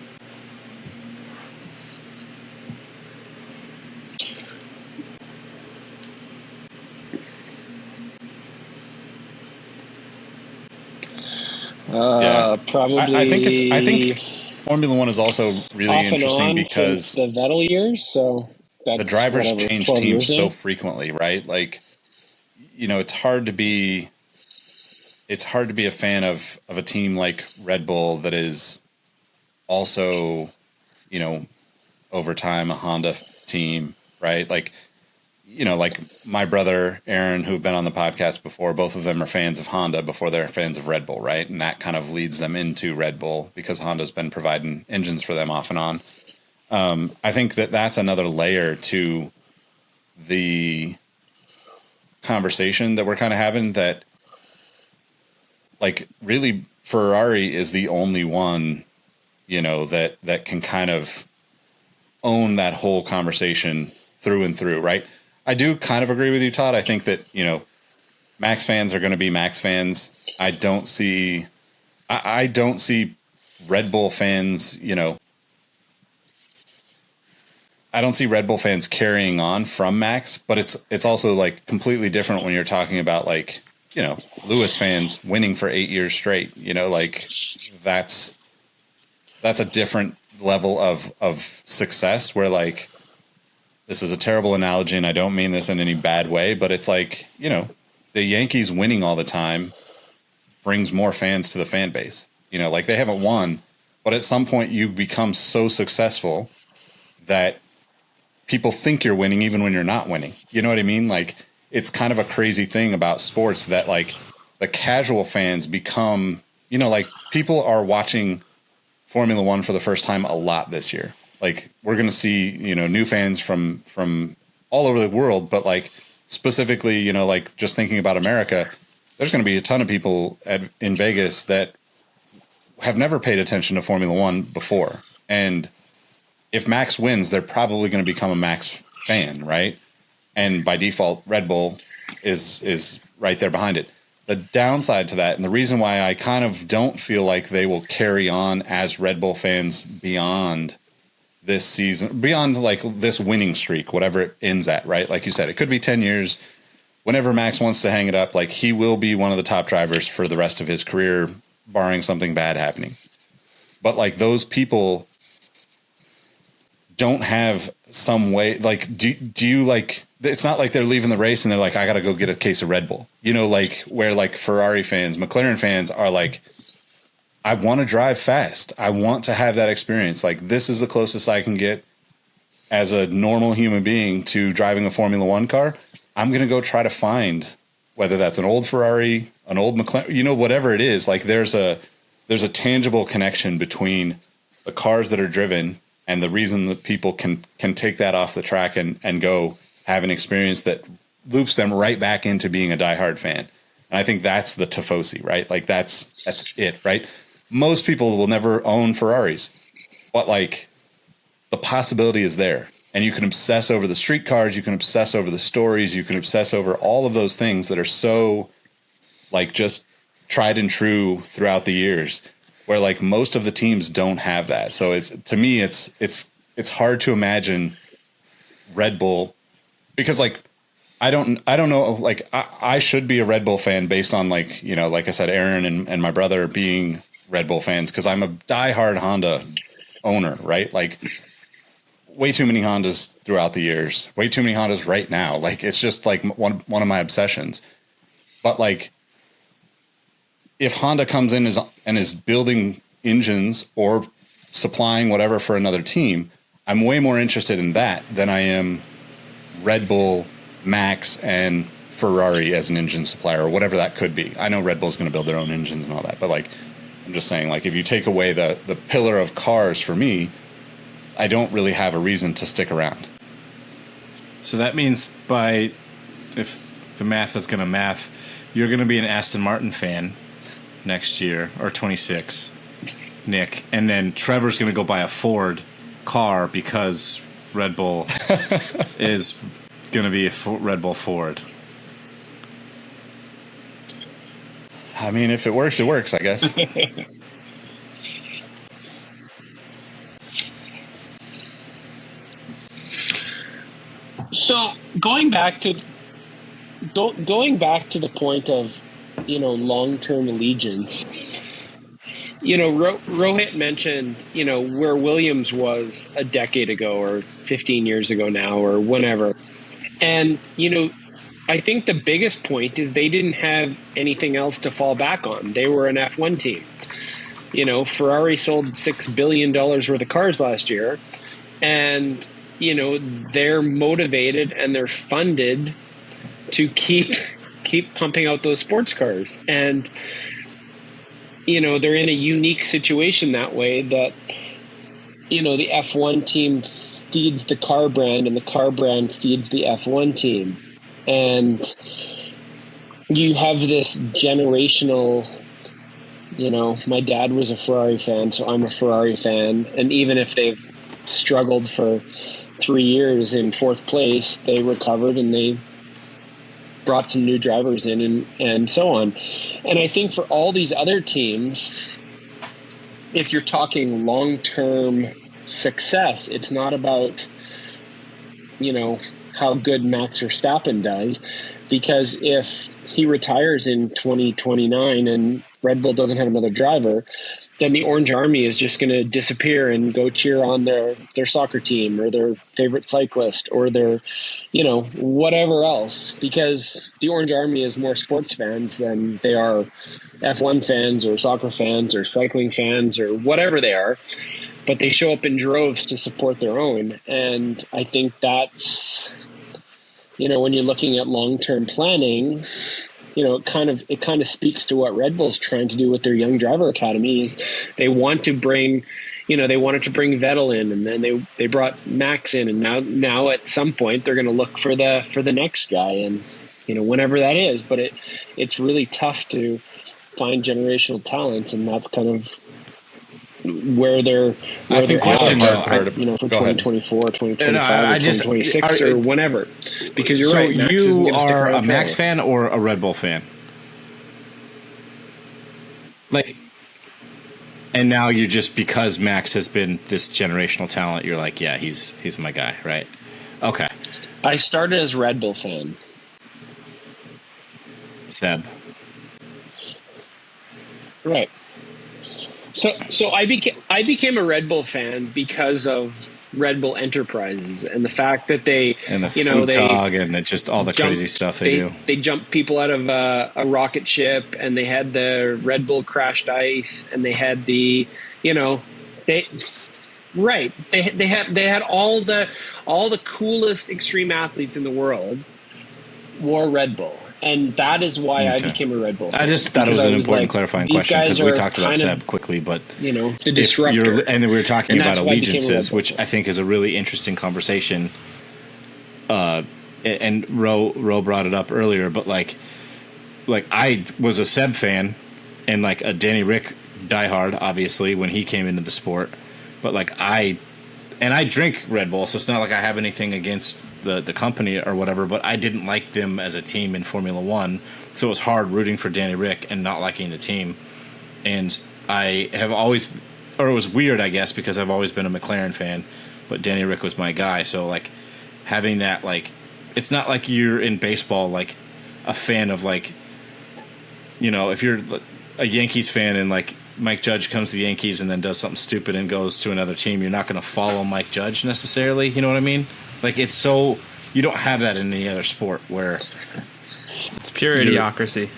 Probably. I think Formula One is also really off interesting and on because since the Vettel years. So that's the drivers change 12 teams years so now. frequently, right? Like, you know, it's hard to be a fan of a team like Red Bull that is also, you know, over time a Honda team, right? Like, you know, like my brother Aaron, who've been on the podcast before, both of them are fans of Honda before they're fans of Red Bull, right? And that kind of leads them into Red Bull because Honda's been providing engines for them off and on. I think that's another layer to the conversation that we're kind of having, that like really Ferrari is the only one, you know, that can kind of own that whole conversation through and through, right? I do kind of agree with you, Todd. I think that, you know, Max fans are going to be Max fans. I don't see Red Bull fans, you know, I don't see Red Bull fans carrying on from Max, but it's also like completely different when you're talking about like, you know, Lewis fans winning for 8 years straight, you know, like that's a different level of success where like, this is a terrible analogy and I don't mean this in any bad way, but it's like, you know, the Yankees winning all the time brings more fans to the fan base. You know, like they haven't won, but at some point you become so successful that people think you're winning even when you're not winning. You know what I mean? Like, it's kind of a crazy thing about sports that like the casual fans become, you know, like people are watching Formula One for the first time a lot this year. Like, we're going to see, you know, new fans from all over the world, but like specifically, you know, like just thinking about America, there's going to be a ton of people in Vegas that have never paid attention to Formula One before. And if Max wins, they're probably going to become a Max fan, right? And by default, Red Bull is right there behind it. The downside to that, and the reason why I kind of don't feel like they will carry on as Red Bull fans beyond this season, beyond like this winning streak, whatever it ends at, right? Like you said, it could be 10 years. Whenever Max wants to hang it up, like he will be one of the top drivers for the rest of his career, barring something bad happening. But like those people don't have some way, like, do you like, it's not like they're leaving the race and they're like, I got to go get a case of Red Bull, you know, like where like Ferrari fans, McLaren fans are like, I want to drive fast. I want to have that experience. Like, this is the closest I can get as a normal human being to driving a Formula One car. I'm going to go try to find, whether that's an old Ferrari, an old McLaren, whatever it is. Like, there's a tangible connection between the cars that are driven and the reason that people can take that off the track and go have an experience that loops them right back into being a diehard fan. And I think that's the Tifosi, right? Like, that's it, right? Most people will never own Ferraris, but like, the possibility is there. And you can obsess over the street cars, you can obsess over the stories, you can obsess over all of those things that are so like just tried and true throughout the years, where like most of the teams don't have that. So to me it's hard to imagine Red Bull, because like I don't know, like I should be a Red Bull fan based on like, like I said, Aaron and my brother being Red Bull fans, because I'm a diehard Honda owner, right? Like, way too many Hondas throughout the years, way too many Hondas right now. Like, it's just like one of my obsessions. But like, if Honda comes in and is building engines or supplying whatever for another team, I'm way more interested in that than I am Red Bull, Max, and Ferrari as an engine supplier, or whatever that could be. I know Red Bull's going to build their own engines and all that, but like, I'm just saying, like, if you take away the pillar of cars for me, I don't really have a reason to stick around. So that means if the math is going to math, you're going to be an Aston Martin fan next year, or 26, Nick. And then Trevor's going to go buy a Ford car because Red Bull is going to be a Red Bull Ford. I mean, if it works, it works, I guess. So going back to the point of, long-term allegiance, Rohit mentioned, where Williams was a decade ago or 15 years ago now or whenever. And, I think the biggest point is they didn't have anything else to fall back on. They were an F1 team. Ferrari sold $6 billion worth of cars last year, and they're motivated and they're funded to keep pumping out those sports cars. And, they're in a unique situation that way, that, the F1 team feeds the car brand and the car brand feeds the F1 team. And you have this generational, my dad was a Ferrari fan, so I'm a Ferrari fan. And even if they've struggled for 3 years in fourth place, they recovered and they brought some new drivers in and so on. And I think for all these other teams, if you're talking long-term success, it's not about, how good Max Verstappen does, because if he retires in 2029 and Red Bull doesn't have another driver, then the Orange Army is just going to disappear and go cheer on their soccer team or their favorite cyclist or their, whatever else, because the Orange Army is more sports fans than they are F1 fans or soccer fans or cycling fans or whatever they are. But they show up in droves to support their own. And I think that's, when you're looking at long-term planning, it kind of speaks to what Red Bull's trying to do with their young driver academy. Is they want to bring, they wanted to bring Vettel in, and then they brought Max in, and now at some point they're going to look for the next guy, and whenever that is. But it's really tough to find generational talents, and that's kind of where they're I think question, at, though, for 2024, 2025, 2026, or whenever. Because you're right. Max you isn't gonna stick are around a Max forever. fan or a Red Bull fan? Like, and now you're just, because Max has been this generational talent, you're like, yeah, he's my guy, right? Okay. I started as Red Bull fan. Seb. Right. So I became a Red Bull fan because of Red Bull Enterprises, and the fact that they And the you know food they dog and just all the crazy stuff they do. They jumped people out of a rocket ship, and they had the Red Bull crashed ice, and they had the they right they had all the coolest extreme athletes in the world wore Red Bull. And that is why I became a Red Bull fan. I just thought it was an important clarifying question because we talked about kind Seb quickly, but the disruptor. and then we were talking about that's why I became a Red allegiances, Bull. which I think is a really interesting conversation. And Ro brought it up earlier, but like I was a Seb fan and like a Danny Rick diehard, obviously, when he came into the sport. But like I drink Red Bull, so it's not like I have anything against the company or whatever, but I didn't like them as a team in Formula One, so it was hard rooting for Danny Rick and not liking the team. And I have always, or it was weird, I guess, because I've always been a McLaren fan, but Danny Rick was my guy, so like having that, like, it's not like you're in baseball, like a fan of like, if you're a Yankees fan and like Mike Judge comes to the Yankees and then does something stupid and goes to another team, you're not going to follow Mike Judge necessarily. You know what I mean? Like, it's so, you don't have that in any other sport where it's pure idiocracy.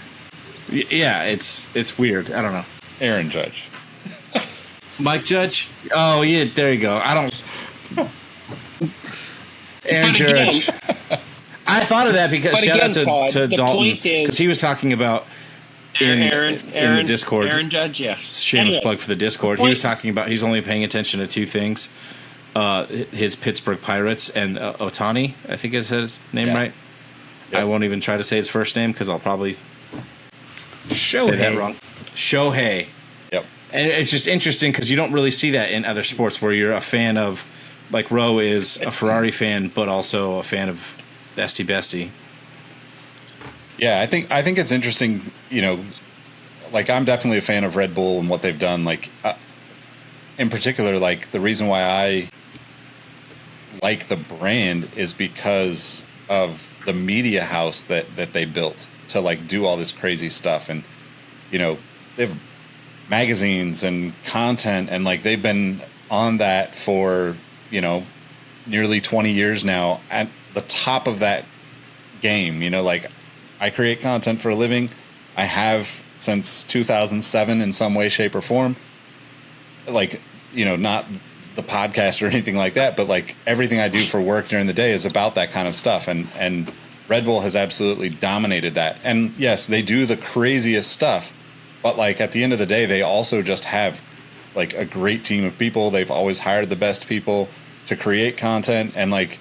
Yeah, it's weird. I don't know. Aaron Judge. Mike Judge? Oh, yeah, there you go. I don't. Aaron Judge. I thought of that because shout out to Dalton, because he was talking about in the Discord. Aaron Judge, yeah. Shameless plug for the Discord. He was talking about he's only paying attention to two things: his Pittsburgh Pirates and Otani. I think is his name, right? Yep. I won't even try to say his first name because I'll probably say that wrong. Shohei. Yep. And it's just interesting because you don't really see that in other sports where you're a fan of, like Ro is a Ferrari fan, but also a fan of Esty Bestie. Yeah, I think it's interesting, like I'm definitely a fan of Red Bull and what they've done. Like, in particular, like the reason why I like the brand is because of the media house that they built to like do all this crazy stuff. And, they have magazines and content and like they've been on that for, nearly 20 years now at the top of that game. Like I create content for a living. I have since 2007 in some way, shape, or form. Like, not the podcast or anything like that, but like everything I do for work during the day is about that kind of stuff. And Red Bull has absolutely dominated that. And yes, they do the craziest stuff, but like at the end of the day, they also just have like a great team of people. They've always hired the best people to create content. And like,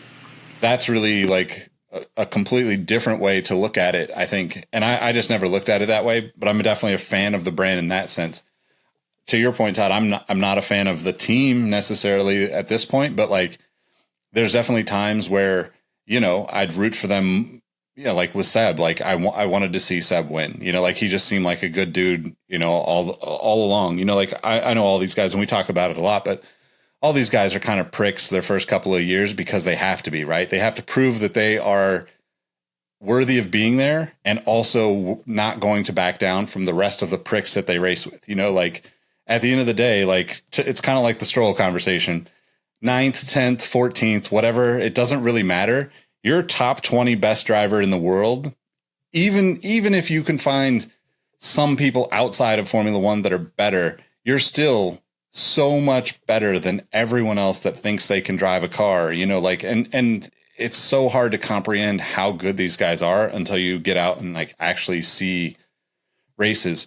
that's really like a completely different way to look at it, I think. And I just never looked at it that way, but I'm definitely a fan of the brand in that sense. To your point, Todd, I'm not a fan of the team necessarily at this point, but like there's definitely times where, I'd root for them. Yeah. Like with Seb, like I wanted to see Seb win, like he just seemed like a good dude, all along, like I know all these guys and we talk about it a lot, but all these guys are kind of pricks their first couple of years because they have to be, right? They have to prove that they are worthy of being there and also not going to back down from the rest of the pricks that they race with. Like at the end of the day, like it's kind of like the Stroll conversation, 9th, 10th, 14th, whatever. It doesn't really matter. You're top 20 best driver in the world. Even if you can find some people outside of Formula One that are better, you're still so much better than everyone else that thinks they can drive a car, like, and it's so hard to comprehend how good these guys are until you get out and like actually see races.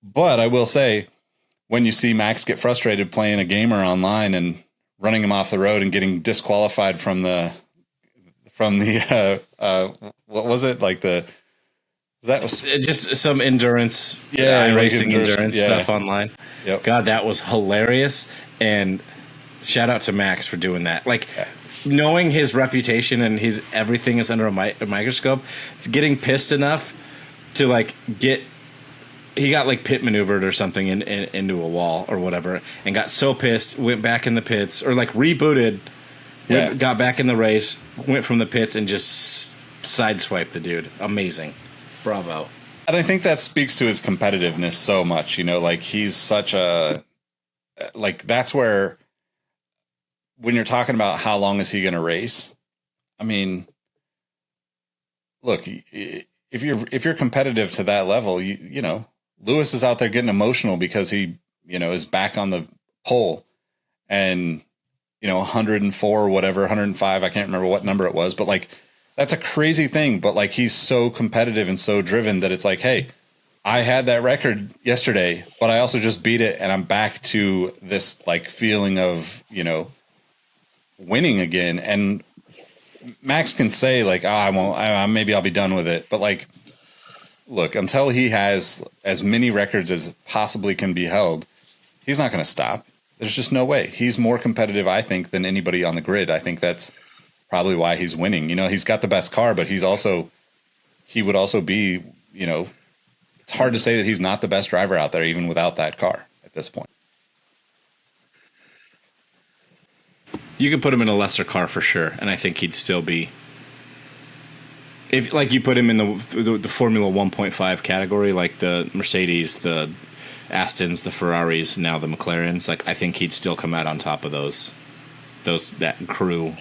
But I will say, when you see Max get frustrated playing a gamer online and running him off the road and getting disqualified from the what was it? Like that was just some endurance, like racing endurance stuff online. Yep. God, that was hilarious. And shout out to Max for doing that. Like knowing his reputation and his everything is under a microscope, it's getting pissed enough to like he got like pit maneuvered or something into a wall or whatever and got so pissed, went back in the pits or like rebooted, got back in the race, went from the pits and just sideswiped the dude. Amazing. Bravo. And I think that speaks to his competitiveness so much, like he's such a, like, that's where when you're talking about how long is he going to race, I mean, look, if you're competitive to that level, you know, Lewis is out there getting emotional because he, you know, is back on the pole, and, you know, 104 or whatever, 105, I can't remember what number it was, but like, that's a crazy thing. But like, he's so competitive and so driven that it's like, hey, I had that record yesterday, but I also just beat it, and I'm back to this like feeling of, you know, winning again. And Max can say like, I won't, maybe I'll be done with it. But like, look, until he has as many records as possibly can be held, he's not going to stop. There's just no way. He's more competitive, I think, than anybody on the grid. I think that's probably why he's winning. You know, he's got the best car, but he would also be, you know, it's hard to say that he's not the best driver out there, even without that car at this point. You could put him in a lesser car for sure, and I think he'd still be. If like you put him in the Formula 1.5 category, like the Mercedes, the Astons, the Ferraris, now the McLarens, like I think he'd still come out on top of that crew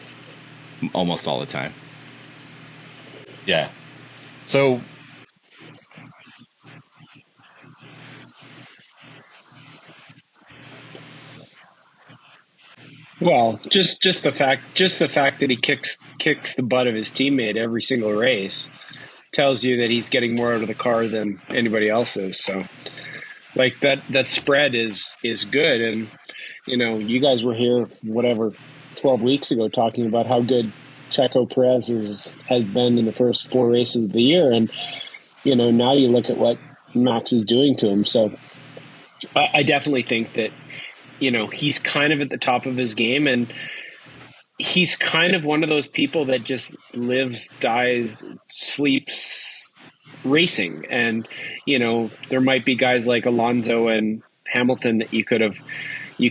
almost all the time. Yeah. So Well, just the fact that he kicks the butt of his teammate every single race tells you that he's getting more out of the car than anybody else is. So, like that spread is good. And you know, you guys were here 12 weeks ago talking about how good Checo Perez has been in the first 4 races of the year, and you know, now you look at what Max is doing to him. So, I definitely think that, you know, he's kind of at the top of his game, and he's kind of one of those people that just lives, dies, sleeps racing. And, you know, there might be guys like Alonso and Hamilton that you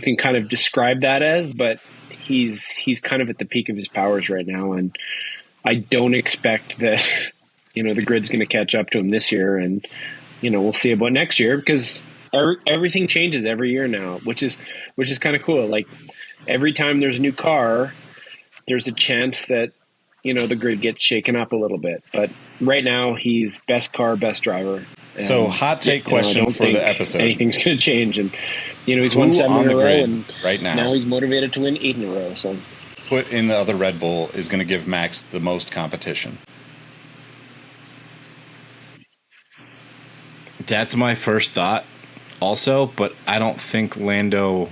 can kind of describe that as, but he's kind of at the peak of his powers right now. And I don't expect that, you know, the grid's going to catch up to him this year. And, you know, we'll see about next year, because everything changes every year now, which is kind of cool. Like every time there's a new car, there's a chance that, you know, the grid gets shaken up a little bit. But right now, he's best car, best driver. So hot take question for the episode. Anything's going to change. And, you know, he's Who won 7 on in the a row, grid and right now he's motivated to win 8 in a row. So put in the other Red Bull is going to give Max the most competition. That's my first thought also, but I don't think Lando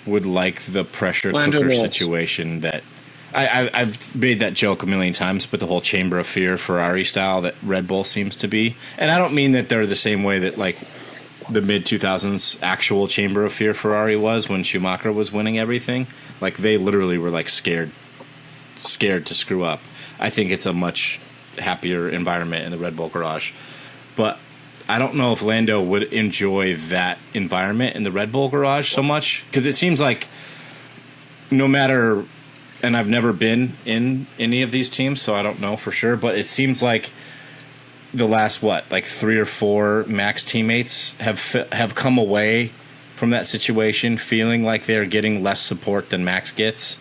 would like the pressure cooker situation that I've made that joke a million times, but the whole chamber of fear Ferrari style that Red Bull seems to be. And I don't mean that they're the same way that like the mid 2000s actual chamber of fear Ferrari was when Schumacher was winning everything. Like they literally were like scared to screw up. I think it's a much happier environment in the Red Bull garage. But I don't know if Lando would enjoy that environment in the Red Bull garage so much, because it seems like no matter, and I've never been in any of these teams, so I don't know for sure, but it seems like the last, like 3 or 4 Max teammates have come away from that situation feeling like they're getting less support than Max gets.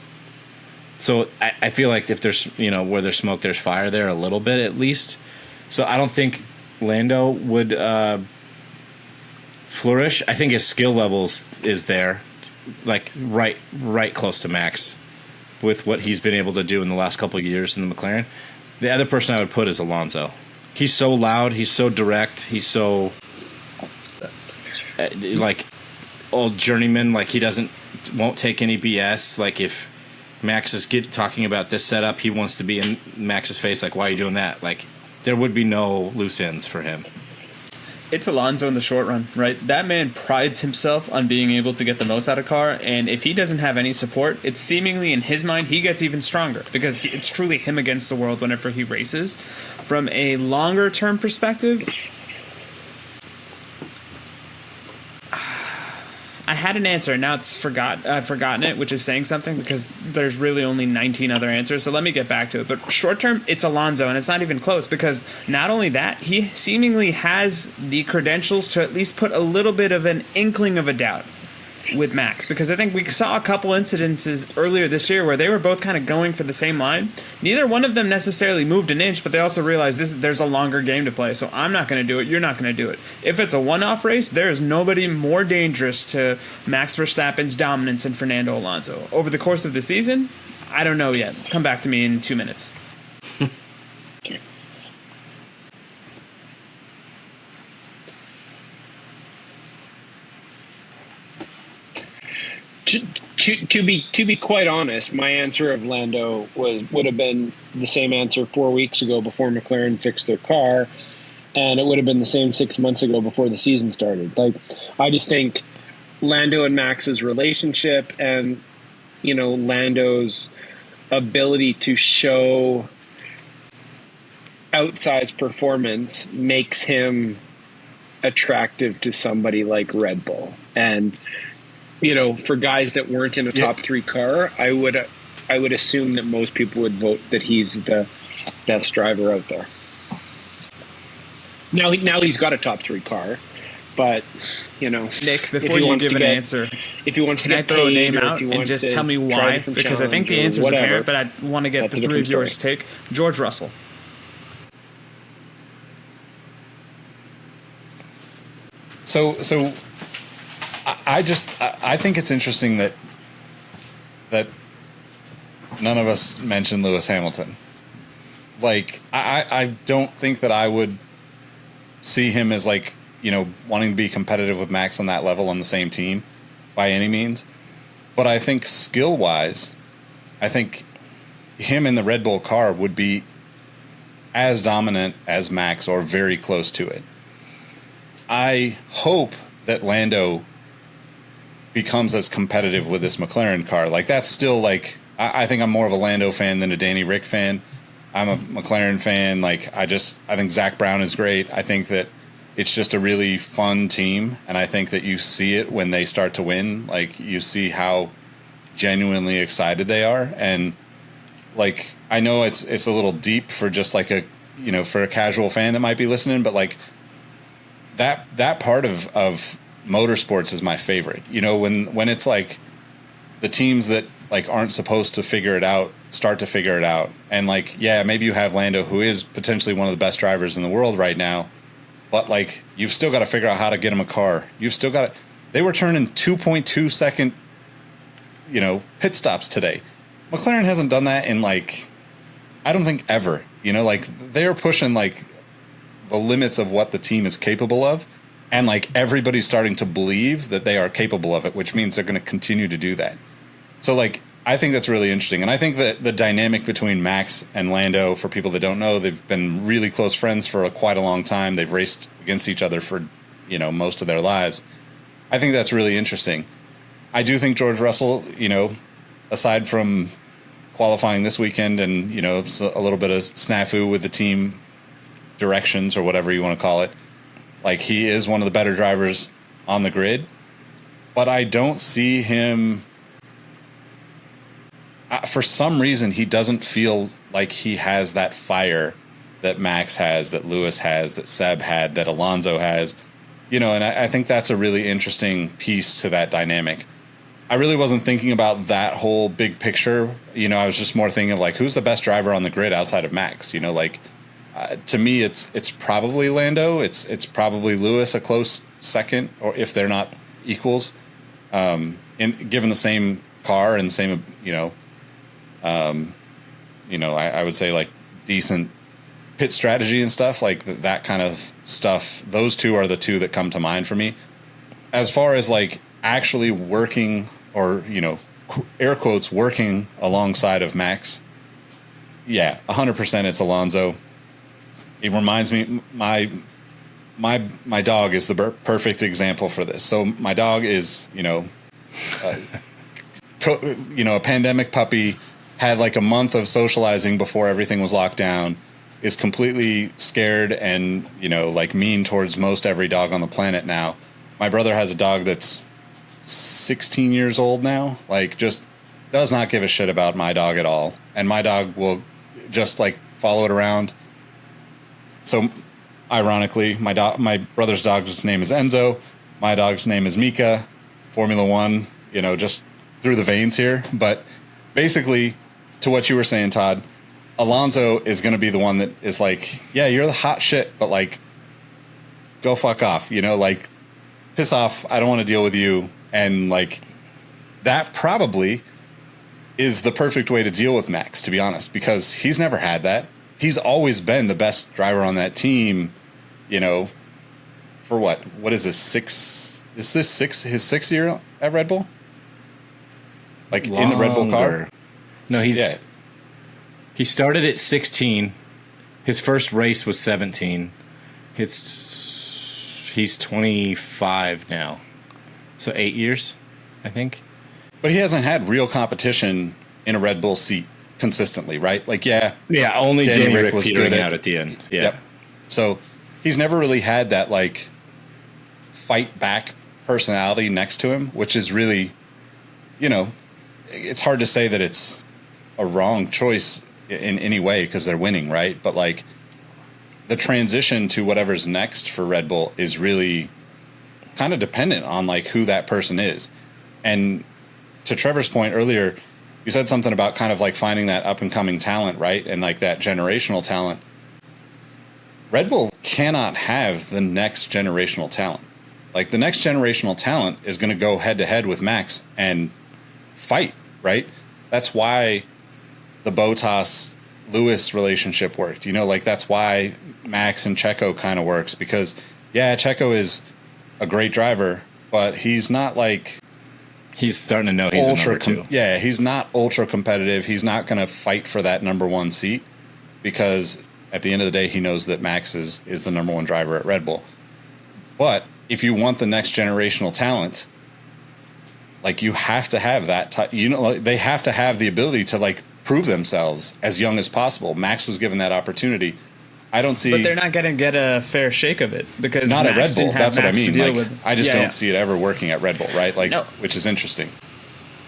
So I feel like if there's, you know, where there's smoke, there's fire there a little bit at least. So I don't think Lando would flourish. I think his skill levels is there, like right close to Max with what he's been able to do in the last couple of years in the McLaren. The other person I would put is Alonso. He's so loud, he's so direct, he's so like old journeyman, like he won't take any BS. Like if Max is talking about this setup, he wants to be in Max's face like, why are you doing that? Like there would be no loose ends for him. It's Alonso in the short run, right? That man prides himself on being able to get the most out of car, and if he doesn't have any support, it's seemingly in his mind he gets even stronger, because it's truly him against the world whenever he races. From a longer term perspective, I had an answer, now I've forgotten it, which is saying something, because there's really only 19 other answers, so let me get back to it. But short term, it's Alonso, and it's not even close, because not only that, he seemingly has the credentials to at least put a little bit of an inkling of a doubt with Max, because I think we saw a couple incidences earlier this year where they were both kind of going for the same line. Neither one of them necessarily moved an inch, but they also realized there's a longer game to play, so I'm not going to do it, you're not going to do it. If it's a one-off race, there is nobody more dangerous to Max Verstappen's dominance than Fernando Alonso. Over the course of the season, I don't know yet. Come back to me in 2 minutes. To be quite honest, my answer of Lando would have been the same answer 4 weeks ago before McLaren fixed their car, and it would have been the same 6 months ago before the season started. Like, I just think Lando and Max's relationship, and Lando's ability to show outsized performance makes him attractive to somebody like Red Bull. And for guys that weren't in a top three car, I would assume that most people would vote that he's the best driver out there. Now he's got a top three car, but Nick, before you give an answer, if he wants to get throw a name out and just tell me why? Because I think the answer is apparent, but I want to get the three of yours' take. George Russell. So I think it's interesting that none of us mentioned Lewis Hamilton. Like, I don't think that I would see him as wanting to be competitive with Max on that level on the same team by any means. But I think skill-wise, I think him in the Red Bull car would be as dominant as Max or very close to it. I hope that Lando becomes as competitive with this McLaren car. Like, that's still I think I'm more of a Lando fan than a Danny Rick fan. I'm a McLaren fan. I think Zach Brown is great. I think that it's just a really fun team, and I think that you see it when they start to win. You see how genuinely excited they are, and I know it's a little deep for just for a casual fan that might be listening, but that part of motorsports is my favorite. When it's the teams that aren't supposed to figure it out start to figure it out, and maybe you have Lando, who is potentially one of the best drivers in the world right now, but you've still got to figure out how to get him a car. You've still got to. They were turning 2.2 second pit stops today. McLaren hasn't done that in I don't think ever. They are pushing the limits of what the team is capable of, and everybody's starting to believe that they are capable of it, which means they're going to continue to do that. So I think that's really interesting, and I think that the dynamic between Max and Lando, for people that don't know, they've been really close friends for quite a long time. They've raced against each other for most of their lives. I think that's really interesting. I do think George Russell, aside from qualifying this weekend and a little bit of snafu with the team directions or whatever you want to call it, he is one of the better drivers on the grid, but I don't see him. For some reason, he doesn't feel like he has that fire that Max has, that Lewis has, that Seb had, that Alonso has, and I think that's a really interesting piece to that dynamic. I really wasn't thinking about that whole big picture. I was just more thinking of who's the best driver on the grid outside of Max. To me, it's probably Lando. It's probably Lewis, a close second, or if they're not equals, given the same car and the same, I would say decent pit strategy and stuff, that kind of stuff. Those two are the two that come to mind for me. As far as actually working, or air quotes, working alongside of Max, 100% it's Alonso. It reminds me, my dog is the perfect example for this. So my dog is a pandemic puppy, had a month of socializing before everything was locked down, is completely scared and mean towards most every dog on the planet now. My brother has a dog that's 16 years old now, just does not give a shit about my dog at all, and my dog will just follow it around. So ironically, my brother's dog's name is Enzo, my dog's name is Mika. Formula One, just through the veins here. But basically, to what you were saying, Todd, Alonso is going to be the one that is like, yeah, you're the hot shit, but like, go fuck off, like, piss off. I don't want to deal with you. And like, that probably is the perfect way to deal with Max, to be honest, because he's never had that. He's always been the best driver on that team, for what is this, his sixth year at Red Bull? Like in the Red Bull car? No, he started at 16. His first race was 17. He's 25 now. So 8 years, I think. But he hasn't had real competition in a Red Bull seat consistently, right? Like, only Danny Rick was petering good out at the end. Yeah. Yep. So he's never really had that like fight back personality next to him, which is really, it's hard to say that it's a wrong choice in any way because they're winning, right? But like the transition to whatever's next for Red Bull is really kind of dependent on like who that person is. And to Trevor's point earlier, you said something about kind of like finding that up and coming talent, right? And like that generational talent. Red Bull cannot have the next generational talent. Like the next generational talent is going to go head to head with Max and fight, right? That's why the Bottas Lewis relationship worked. Like that's why Max and Checo kind of works because Checo is a great driver, but he's not like he's starting to know he's a number two. He's not ultra competitive. He's not going to fight for that number one seat because at the end of the day, he knows that Max is the number one driver at Red Bull. But if you want the next generational talent, like you have to have that, they have to have the ability to like prove themselves as young as possible. Max was given that opportunity. I don't see, but they're not going to get a fair shake of it because not Max at Red Bull. That's what I mean. Like, I just don't yeah. see it ever working at Red Bull, right? Like, No. Which is interesting.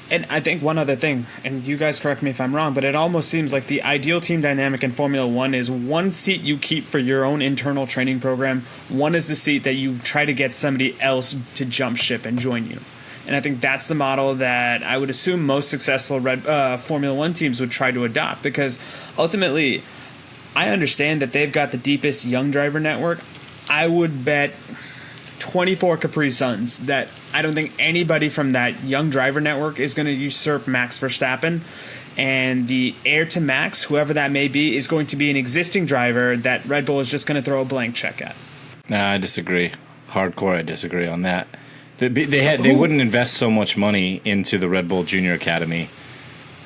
And I think one other thing, and you guys correct me if I'm wrong, but it almost seems like the ideal team dynamic in Formula One is one seat you keep for your own internal training program. One is the seat that you try to get somebody else to jump ship and join you. And I think that's the model that I would assume most successful Formula One teams would try to adopt because ultimately, I understand that they've got the deepest young driver network. I would bet 24 Capri Suns that I don't think anybody from that young driver network is going to usurp Max Verstappen. And the heir to Max, whoever that may be, is going to be an existing driver that Red Bull is just going to throw a blank check at. Nah, I disagree. Hardcore, I disagree on that. They wouldn't invest so much money into the Red Bull Junior Academy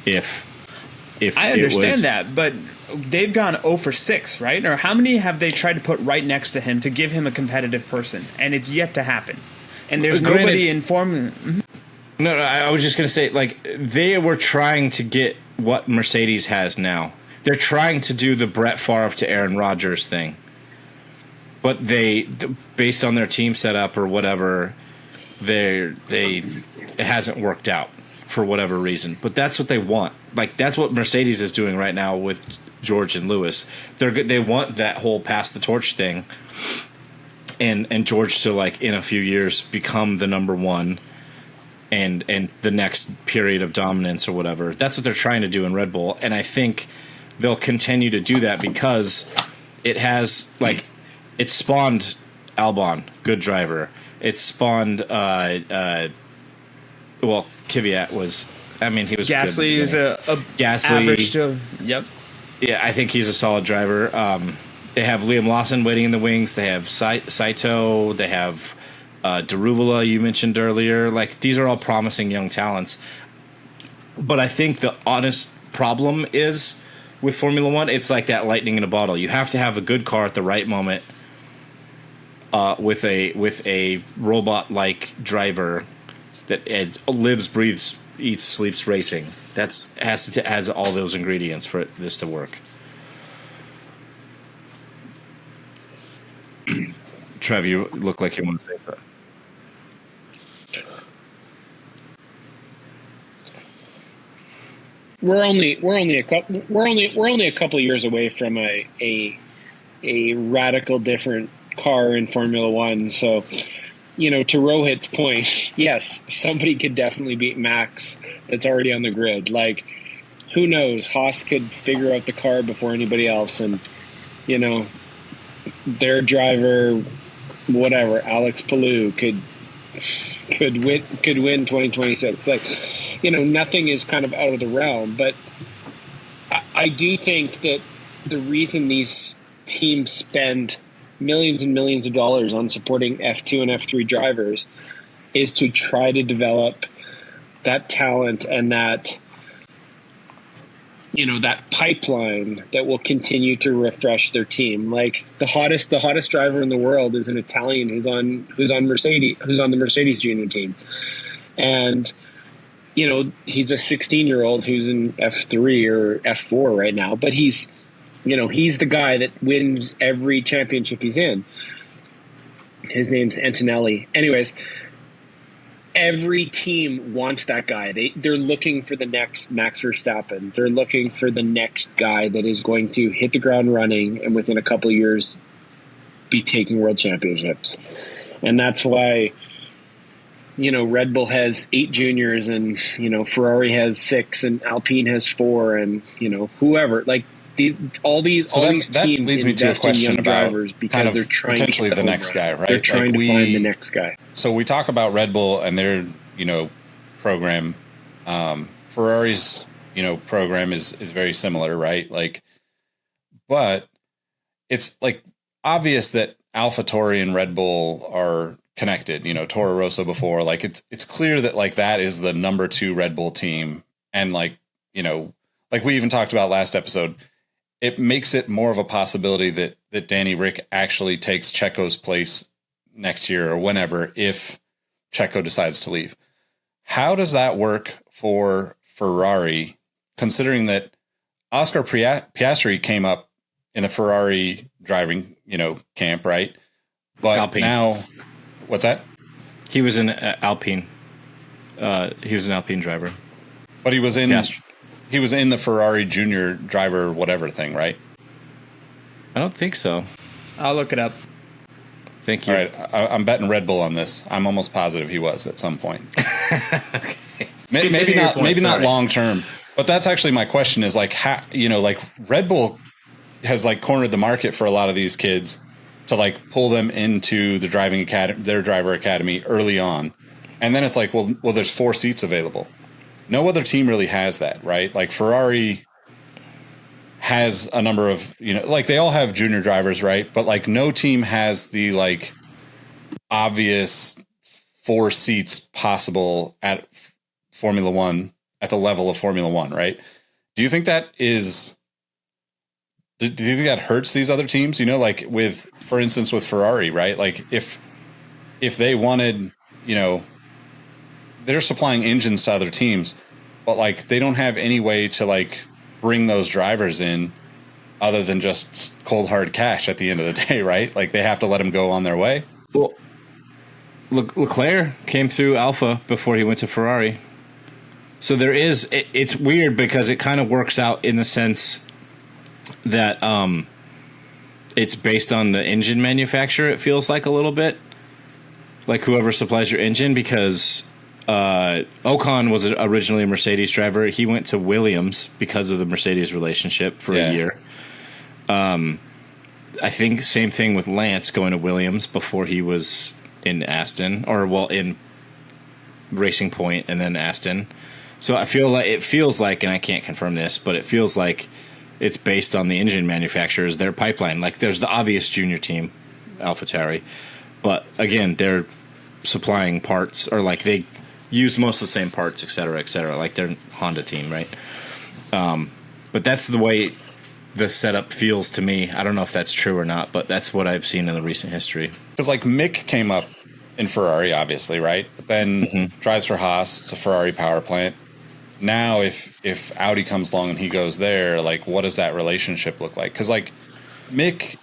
if I understand that, but they've gone 0 for 6, right? Or how many have they tried to put right next to him to give him a competitive person? And it's yet to happen. And there's nobody in Formula... No, I was just going to say, like, they were trying to get what Mercedes has now. They're trying to do the Brett Favre to Aaron Rodgers thing. But based on their team setup or whatever, it hasn't worked out for whatever reason. But that's what they want. Like, that's what Mercedes is doing right now with George and Lewis. They want that whole pass the torch thing, and George to, like, in a few years become the number one, and the next period of dominance or whatever. That's what they're trying to do in Red Bull, and I think they'll continue to do that because it has, like, it spawned Albon, good driver. It spawned Kvyat was. I mean, he was Gasly good. is a Gasly, average to... Yep. Yeah, I think he's a solid driver. They have Liam Lawson waiting in the wings. They have Saito. They have Daruvula, you mentioned earlier. Like, these are all promising young talents. But I think the honest problem is with Formula One, it's like that lightning in a bottle. You have to have a good car at the right moment with a robot-like driver that lives, breathes, eats, sleeps racing. That's has all those ingredients for this to work. Trev, you look like you want to say something. We're only a couple of years away from a radical different car in Formula One. So to Rohit's point, yes, somebody could definitely beat Max that's already on the grid. Like, who knows? Haas could figure out the car before anybody else, and their driver, whatever, Alex Palou could win 2026. Like, nothing is kind of out of the realm, but I do think that the reason these teams spend millions and millions of dollars on supporting F2 and F3 drivers is to try to develop that talent and that that pipeline that will continue to refresh their team. Like the hottest driver in the world is an Italian who's on the Mercedes junior team. And he's a 16-year-old who's in F3 or F4 right now, but he's the guy that wins every championship he's in. His name's Antonelli. Anyways, every team wants that guy. They're looking for the next Max Verstappen. They're looking for the next guy that is going to hit the ground running and within a couple of years be taking world championships. And that's why Red Bull has 8 juniors and Ferrari has 6 and Alpine has 4 and whoever, like all these that teams leads me to a question about drivers because kind of they're trying potentially to get the next guy, right? They're trying Like to find the next guy. So we talk about Red Bull and their program. Ferrari's program is very similar, right? Like, but it's like obvious that AlphaTauri and Red Bull are connected. Toro Rosso before, like it's clear that like that is the number 2 Red Bull team, and like like we even talked about last episode. It makes it more of a possibility that Danny Rick actually takes Checo's place next year or whenever, if Checo decides to leave. How does that work for Ferrari, considering that Oscar Piastri came up in the Ferrari driving, camp, right? But Alpine. Now, what's that? He was an Alpine. He was an Alpine driver. But he was in Piastri. He was in the Ferrari junior driver whatever thing, right? I don't think so. I'll look it up. Thank you. All right, I'm betting Red Bull on this. I'm almost positive he was at some point. Okay. Maybe not. Point, Maybe sorry. not long term. But that's actually my question: is like how like Red Bull has like cornered the market for a lot of these kids to like pull them into the driving academy, their driver academy early on, and then it's like, well, there's 4 seats available. No other team really has that, right? Like Ferrari has a number of, like they all have junior drivers, right? But like no team has the like obvious 4 seats possible at Formula One, at the level of Formula One, right? Do you think that is, do you think that hurts these other teams? Like with, for instance, with Ferrari, right? Like if they wanted, they're supplying engines to other teams, but like they don't have any way to like bring those drivers in other than just cold hard cash at the end of the day, right? Like they have to let them go on their way. Well, Leclerc came through Alpha before he went to Ferrari. So there is, it's weird because it kind of works out in the sense that it's based on the engine manufacturer, it feels like a little bit. Like whoever supplies your engine, because Ocon was originally a Mercedes driver. He went to Williams because of the Mercedes relationship for a year. I think same thing with Lance going to Williams before he was in Aston, in Racing Point and then Aston. So it feels like, and I can't confirm this, but it feels like it's based on the engine manufacturers, their pipeline. Like there's the obvious junior team, AlphaTauri, but again, they're supplying parts, or like they use most of the same parts, et cetera, like their Honda team, right? But that's the way the setup feels to me. I don't know if that's true or not, but that's what I've seen in the recent history. Because like Mick came up in Ferrari, obviously, right? But then drives for Haas. It's a Ferrari power plant. Now, if Audi comes along and he goes there, like, what does that relationship look like? Because like Mick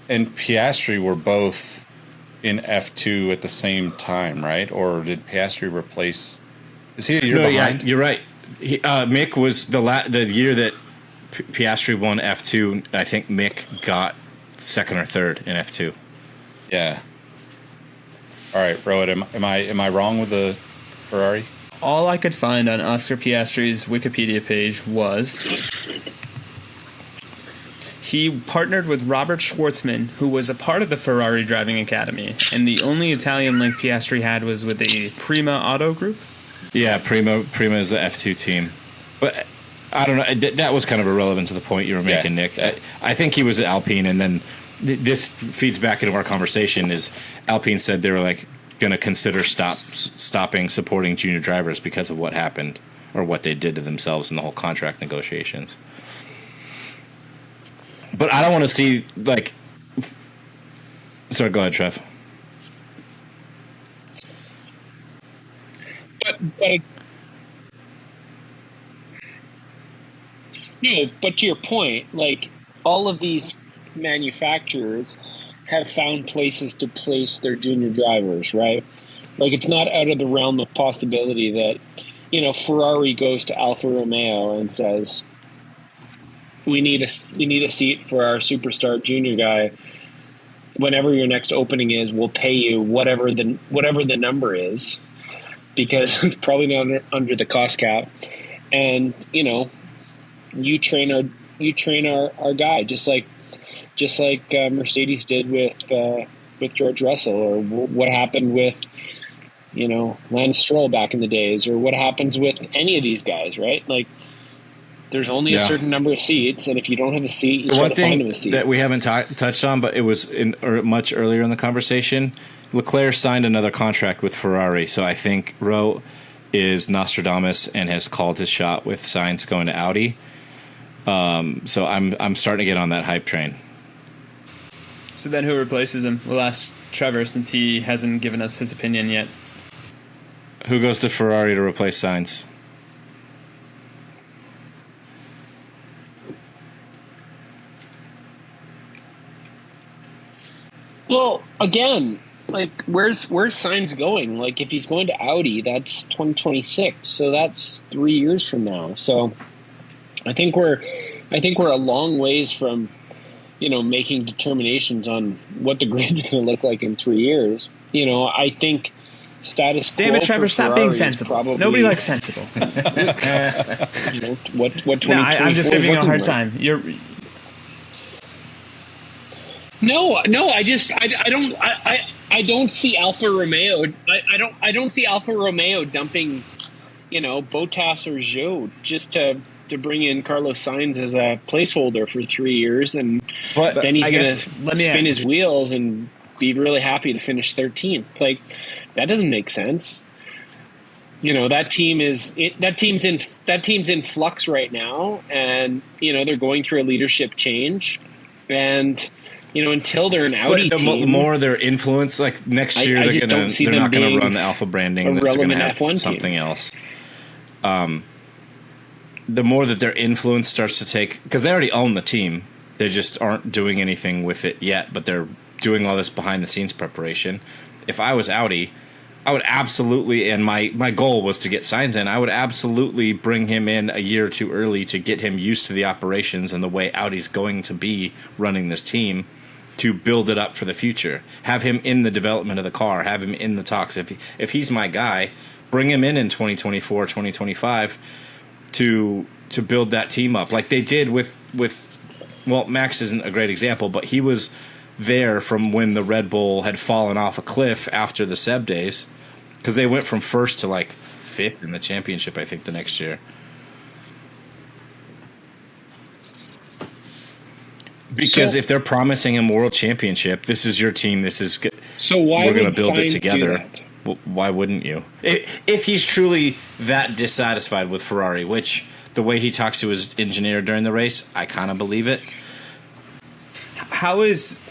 and Piastri were both in F2 at the same time, right? Or did Piastri replace? Is he a year behind? Yeah, you're right. Mick was the year that Piastri won F2. I think Mick got second or third in F2. Yeah. All right, Rohit, am I wrong with the Ferrari? All I could find on Oscar Piastri's Wikipedia page was he partnered with Robert Schwartzman, who was a part of the Ferrari driving academy, and the only Italian link Piastri had was with the Prima Auto Group. Yeah, Prima is the F2 team. But I don't know. That was kind of irrelevant to the point you were making, Nick. I think he was at Alpine, and then this feeds back into our conversation is Alpine said they were like going to consider stopping supporting junior drivers because of what happened or what they did to themselves in the whole contract negotiations. But I don't want to see like. Sorry, go ahead, Trev. But no, but to your point, like all of these manufacturers have found places to place their junior drivers, right? Like it's not out of the realm of possibility that, you know, Ferrari goes to Alfa Romeo and says, we need a seat for our superstar junior guy. Whenever your next opening is, we'll pay you whatever the number is, because it's probably not under the cost cap. And, you know, you train our guy just like Mercedes did with George Russell, or what happened with, you know, Lance Stroll back in the days, or what happens with any of these guys, right? Like there's only a certain number of seats, and if you don't have a seat, you try to find them a seat. That we haven't touched on, but it was much earlier in the conversation. Leclerc signed another contract with Ferrari, so I think Rowe is Nostradamus and has called his shot with Sainz going to Audi. So I'm starting to get on that hype train. So then who replaces him? We'll ask Trevor since he hasn't given us his opinion yet. Who goes to Ferrari to replace Sainz? Well, again, like where's Sainz going? Like if he's going to Audi, that's 2026, so that's 3 years from now. So I think we're a long ways from, you know, making determinations on what the grid's going to look like in 3 years. You know, I think status quo. Damn it, Trevor! Stop being sensible. Probably, Nobody likes sensible. You know, what 2024 No, I'm just giving you a hard like. time. No, I don't see Alfa Romeo. I don't see Alfa Romeo dumping, you know, Bottas or Zhou just to bring in Carlos Sainz as a placeholder for 3 years, and then he's going to spin his wheels and be really happy to finish 13th. Like that doesn't make sense. You know, that team's in flux right now, and you know they're going through a leadership change, and you know, until they're an Audi team, more their influence. Like next year, they're not going to run the Alpha branding. They're going to have F1 something team. else. The more that their influence starts to take, because they already own the team, they just aren't doing anything with it yet. But they're doing all this behind the scenes preparation. If I was Audi, I would absolutely, and my goal was to get Sainz in. I would absolutely bring him in a year or two early to get him used to the operations and the way Audi's going to be running this team, to build it up for the future. Have him in the development of the car. Have him in the talks. If he's my guy, bring him in 2024, 2025 to build that team up. Like they did with well, Max isn't a great example, but he was there from when the Red Bull had fallen off a cliff after the Seb days, because they went from first to like fifth in the championship, I think, the next year. Because if they're promising him world championship, this is your team. This is so why we're going would to build Sainz it together. do that? Well, why wouldn't you? If he's truly that dissatisfied with Ferrari, which the way he talks to his engineer during the race, I kind of believe it. How is?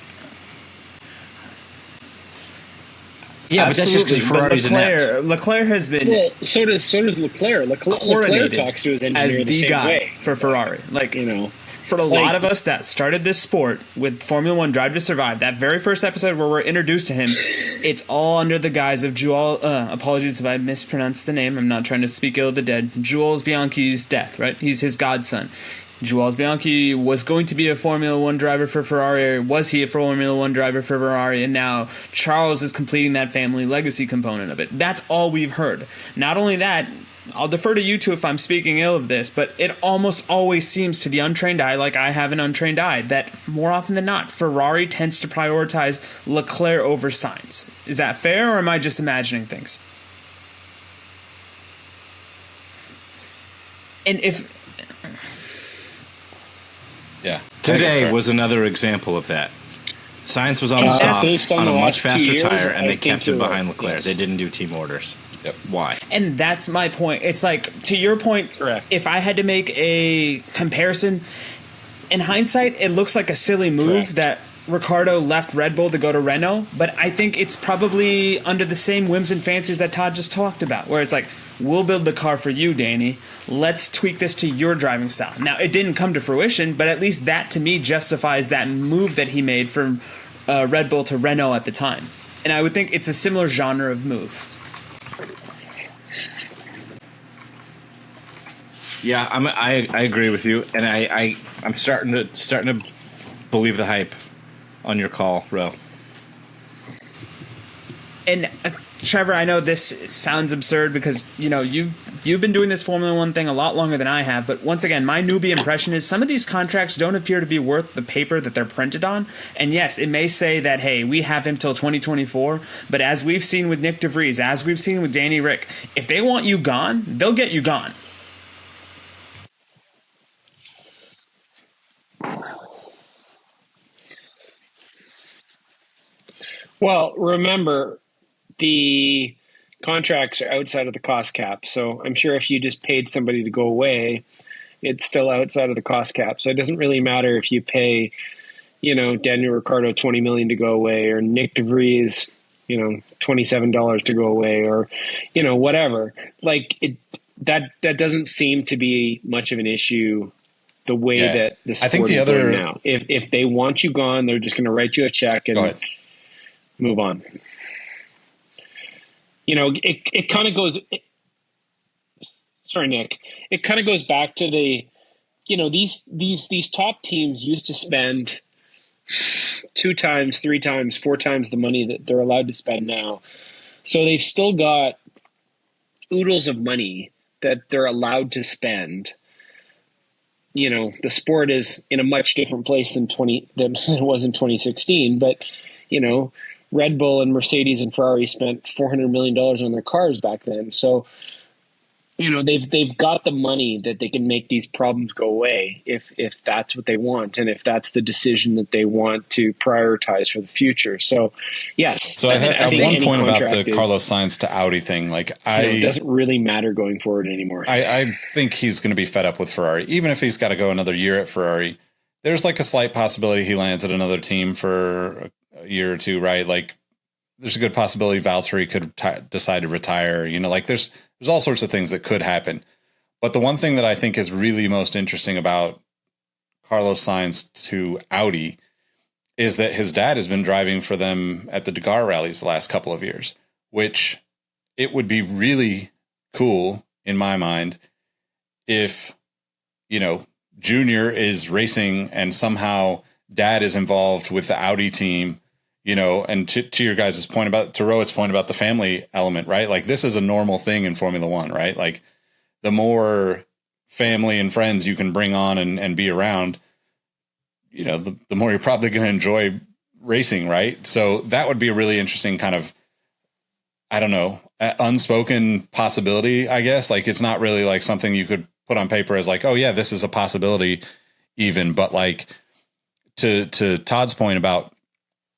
Yeah, but that's just because Ferrari's inept. Leclerc has been Well, so does Leclerc. Leclerc coronated talks to his engineer as the the same guy way. for So, Ferrari. Like, you know, for a lot of us that started this sport with Formula One Drive to Survive, that very first episode where we're introduced to him, it's all under the guise of Jules. Apologies if I mispronounced the name. I'm not trying to speak ill of the dead. Jules Bianchi's death. Right? He's his godson. Jules Bianchi was going to be a Formula One driver for Ferrari. Was he a Formula One driver for Ferrari? And now Charles is completing that family legacy component of it. That's all we've heard. Not only that, I'll defer to you two if I'm speaking ill of this, but it almost always seems to the untrained eye, like I have an untrained eye, that more often than not, Ferrari tends to prioritize Leclerc over Sainz. Is that fair, or am I just imagining things? And if... Yeah. Today was another example of that. Sainz was on the based soft on on the a much last 2 faster years, tire, I and they think kept him you're behind right. Leclerc. Yes. They didn't do team orders. Yep. Why? And that's my point. It's like, to your point, Correct. if I had to make a comparison, in hindsight, it looks like a silly move Correct. that Ricciardo left Red Bull to go to Renault, but I think it's probably under the same whims and fancies that Todd just talked about, where it's like, we'll build the car for you, Danny. Let's tweak this to your driving style. Now, it didn't come to fruition, but at least that, to me, justifies that move that he made from Red Bull to Renault at the time. And I would think it's a similar genre of move. Yeah, I agree with you, and I'm starting to believe the hype on your call, Ro. And Trevor, I know this sounds absurd because you've been doing this Formula One thing a lot longer than I have. But once again, my newbie impression is some of these contracts don't appear to be worth the paper that they're printed on. And yes, it may say that, hey, we have him till 2024. But as we've seen with Nick DeVries, as we've seen with Danny Rick, if they want you gone, they'll get you gone. Well, remember, the contracts are outside of the cost cap. So I'm sure if you just paid somebody to go away, it's still outside of the cost cap. So it doesn't really matter if you pay, Daniel Ricciardo $20 million to go away, or Nick DeVries, $27 to go away, or, whatever. Like that doesn't seem to be much of an issue. The way that the sport I think the is other going now, if they want you gone, they're just going to write you a check and move on. It kind of goes. Sorry, Nick. It kind of goes back to these top teams used to spend 2 times, 3 times, 4 times the money that they're allowed to spend now. So they've still got oodles of money that they're allowed to spend. The sport is in a much different place than it was in 2016, but Red Bull and Mercedes and Ferrari spent $400 million on their cars back then. So, they've got the money that they can make these problems go away if that's what they want, and if that's the decision that they want to prioritize for the future. So, yes. So I think one any point about the contract Carlos Sainz to Audi thing. Like it doesn't really matter going forward anymore. I think he's going to be fed up with Ferrari, even if he's got to go another year at Ferrari. There's like a slight possibility he lands at another team for a year or two, right? Like there's a good possibility Valtteri could decide to retire. Like there's all sorts of things that could happen. But the one thing that I think is really most interesting about Carlos Sainz to Audi is that his dad has been driving for them at the Dakar rallies the last couple of years, which it would be really cool in my mind if, Junior is racing and somehow dad is involved with the Audi team, and to your guys' point to Rohit's point about the family element, right? Like this is a normal thing in Formula One, right? Like the more family and friends you can bring on and be around, the more you're probably going to enjoy racing, right? So that would be a really interesting kind of, I don't know, unspoken possibility, I guess. Like it's not really like something you could put on paper as like, oh yeah, this is a possibility even, but like to Todd's point about,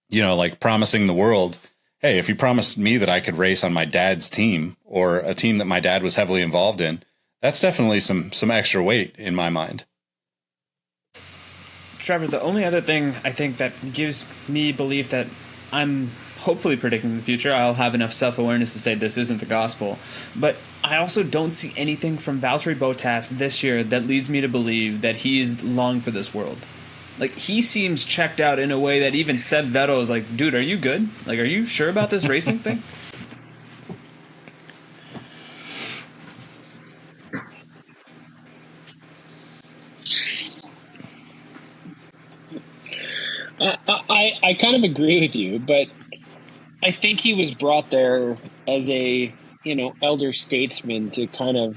like promising the world, hey, if you promised me that I could race on my dad's team or a team that my dad was heavily involved in, that's definitely some extra weight in my mind. Trevor, the only other thing I think that gives me belief that I'm hopefully predicting the future, I'll have enough self-awareness to say this isn't the gospel, but I also don't see anything from Valtteri Bottas this year that leads me to believe that he is long for this world. Like, he seems checked out in a way that even Seb Vettel is like, dude, are you good? Like, are you sure about this racing thing? kind of agree with you, but I think he was brought there as a elder statesman to kind of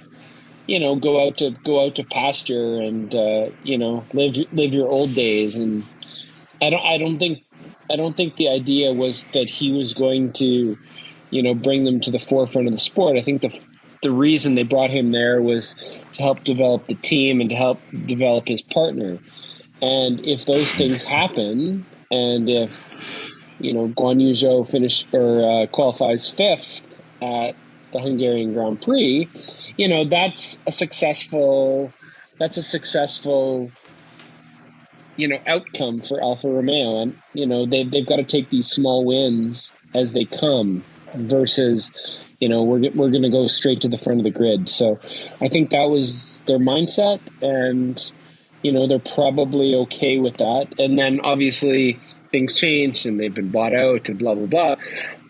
go out to pasture and live your old days. And I don't think the idea was that he was going to bring them to the forefront of the sport. I think the reason they brought him there was to help develop the team and to help develop his partner. And if those things happen, and if Guan Yu Zhou qualifies fifth at the Hungarian Grand Prix, that's a successful outcome for Alfa Romeo. And they've got to take these small wins as they come versus we're going to go straight to the front of the grid. So I think that was their mindset, and they're probably okay with that. And then obviously things changed and they've been bought out and blah blah blah,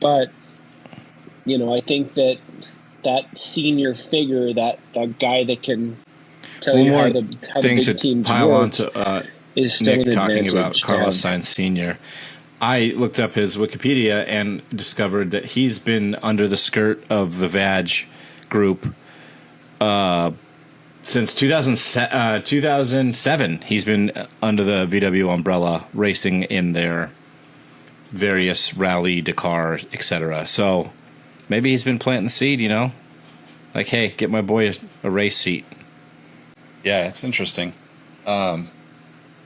but I think that senior figure, that guy that can tell you how the big teams pile work, on to is still Nick an talking advantage. about Carlos Sainz Sr. I looked up his Wikipedia and discovered that he's been under the skirt of the VAG group since 2007. He's been under the VW umbrella, racing in their various rally, Dakar, etc. So maybe he's been planting the seed, like, hey, get my boy a race seat. Yeah, it's interesting. I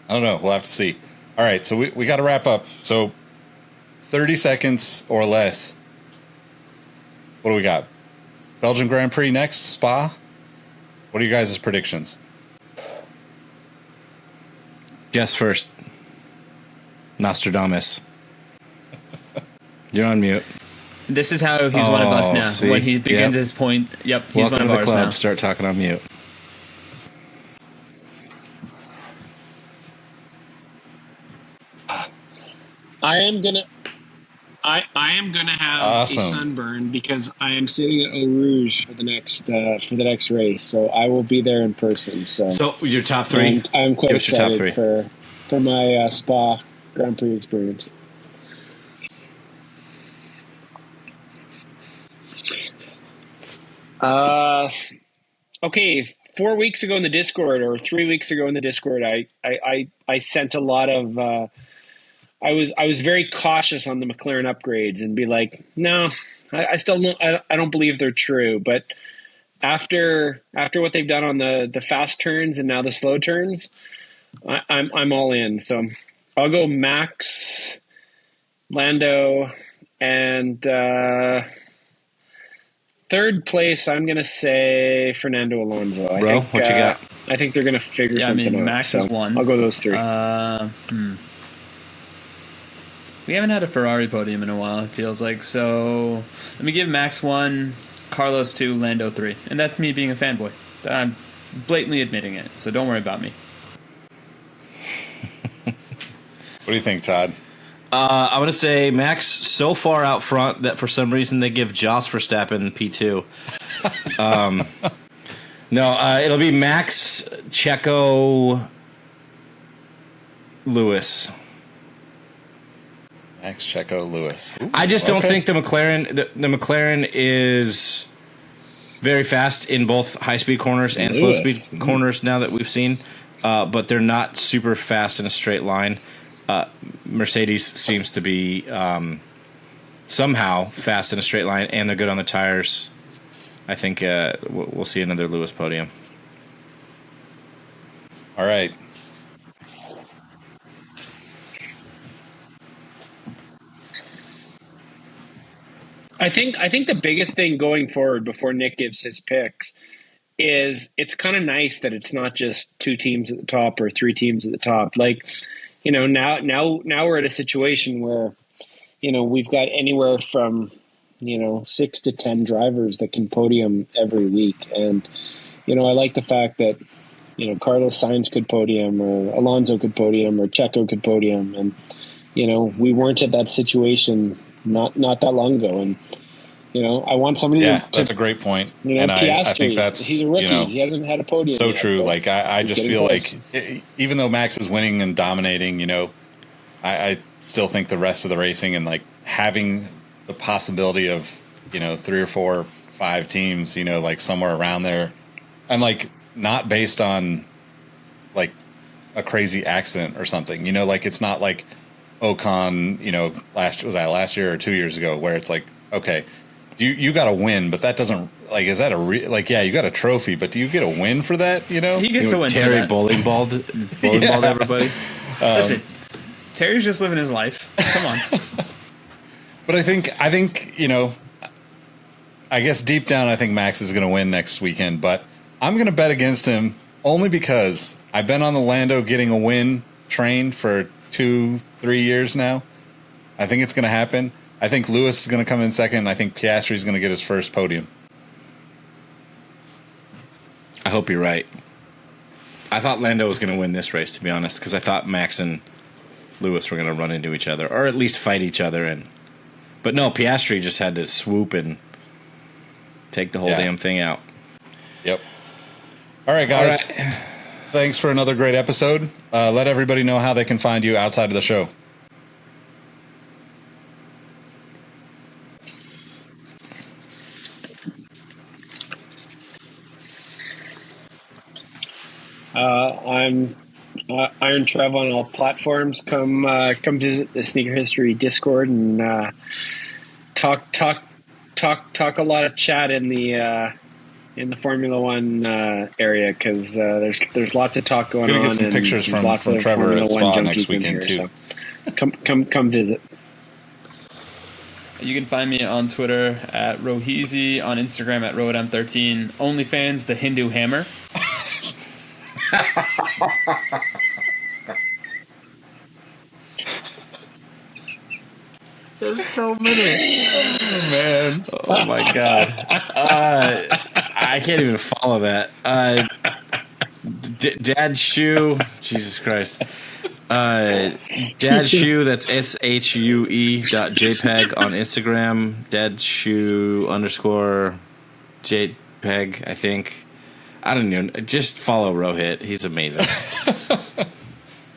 don't know. We'll have to see. All right, so we got to wrap up. So 30 seconds or less. What do we got? Belgian Grand Prix next, Spa. What are you guys' predictions? Guess first. Nostradamus. You're on mute. This is how he's one of us now. See? When he begins Yep. his point, yep, he's Welcome one to of the ours club. now. Start talking on mute. I am gonna have Awesome. a sunburn because I am sitting at Eau Rouge for the next race, so I will be there in person. So your top three. I'm quite Give us your top excited for my Spa Grand Prix experience. Okay. 4 weeks ago in the Discord, or 3 weeks ago in the Discord, I sent a lot of. I was very cautious on the McLaren upgrades and be like, no, I still don't. I don't believe they're true. But after what they've done on the fast turns and now the slow turns, I'm all in. So I'll go Max, Lando, and third place. I'm gonna say Fernando Alonso. Bro, what you got? I think they're gonna figure something out. Max so is one. I'll go those three. We haven't had a Ferrari podium in a while, it feels like. So let me give Max 1, Carlos 2, Lando 3. And that's me being a fanboy. I'm blatantly admitting it, so don't worry about me. What do you think, Todd? I'm going to say Max so far out front that for some reason they give Jos Verstappen P2. No, it'll be Max, Checo, Lewis. Max, Checo, Lewis. Ooh, I just don't okay. think the McLaren is very fast in both high-speed corners and Lewis. slow-speed corners now that we've seen, but they're not super fast in a straight line. Mercedes seems to be somehow fast in a straight line, and they're good on the tires. I think we'll see another Lewis podium. All right. I think the biggest thing going forward before Nick gives his picks is it's kind of nice that it's not just two teams at the top or three teams at the top. Like, now we're at a situation where, we've got anywhere from, 6 to 10 drivers that can podium every week. And, I like the fact that, Carlos Sainz could podium, or Alonso could podium, or Checo could podium. And, we weren't at that situation not that long ago. And, I want somebody to That's a great point. and And I Piastri, think that's, he's a rookie. He hasn't had a podium so yet, true. but Like, I he's just getting feel close. like even though Max is winning and dominating, I still think the rest of the racing and like having the possibility of, 3 or 4 or 5 teams, like somewhere around there, and like not based on like a crazy accident or something, like it's not like Ocon, last year or 2 years ago, where it's like, okay, you got to win, but that doesn't like, is that yeah, you got a trophy, but do you get a win for that? He gets a win. Terry for that. bowling balled everybody. Listen, Terry's just living his life. Come on. But I think, I guess deep down, I think Max is going to win next weekend, but I'm going to bet against him only because I've been on the Lando getting a win train for 2-3 years now. I think it's going to happen. I think Lewis is going to come in second, and I think Piastri is going to get his first podium. I hope you're right. I thought Lando was going to win this race, to be honest, because I thought Max and Lewis were going to run into each other, or at least fight each other. But no, Piastri just had to swoop and take the whole damn thing out. Yep. All right, guys. All right. Thanks for another great episode. Let everybody know how they can find you outside of the show. I'm Iron Trev on all platforms. Come visit the Sneaker History Discord and talk a lot of chat in the Formula One area, because there's lots of talk going on. Get some pictures from Trevor at Spa next weekend too. So come visit. You can find me on Twitter at Roheezy, on Instagram at RoadM13, OnlyFans, The Hindu Hammer. There's so many. Oh, man. Oh, my God. I can't even follow that. Dad Shoe. Jesus Christ. Dad Shoe, that's SHUE.jpg on Instagram. Dad Shoe _JPEG, I think. I don't know. Just follow Rohit. He's amazing.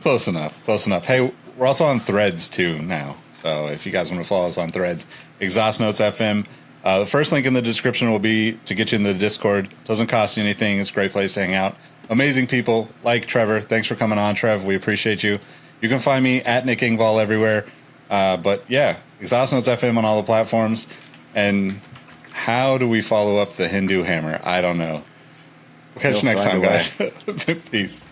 Close enough. Hey, we're also on Threads too now. So if you guys want to follow us on Threads, Exhaust Notes FM. The first link in the description will be to get you into the Discord. Doesn't cost you anything. It's a great place to hang out. Amazing people like Trevor. Thanks for coming on, Trev. We appreciate you. You can find me at Nick Engvall everywhere. But yeah, Exhaust Notes FM on all the platforms. And how do we follow up the Hindu Hammer? I don't know. We'll catch you next time, guys. Peace.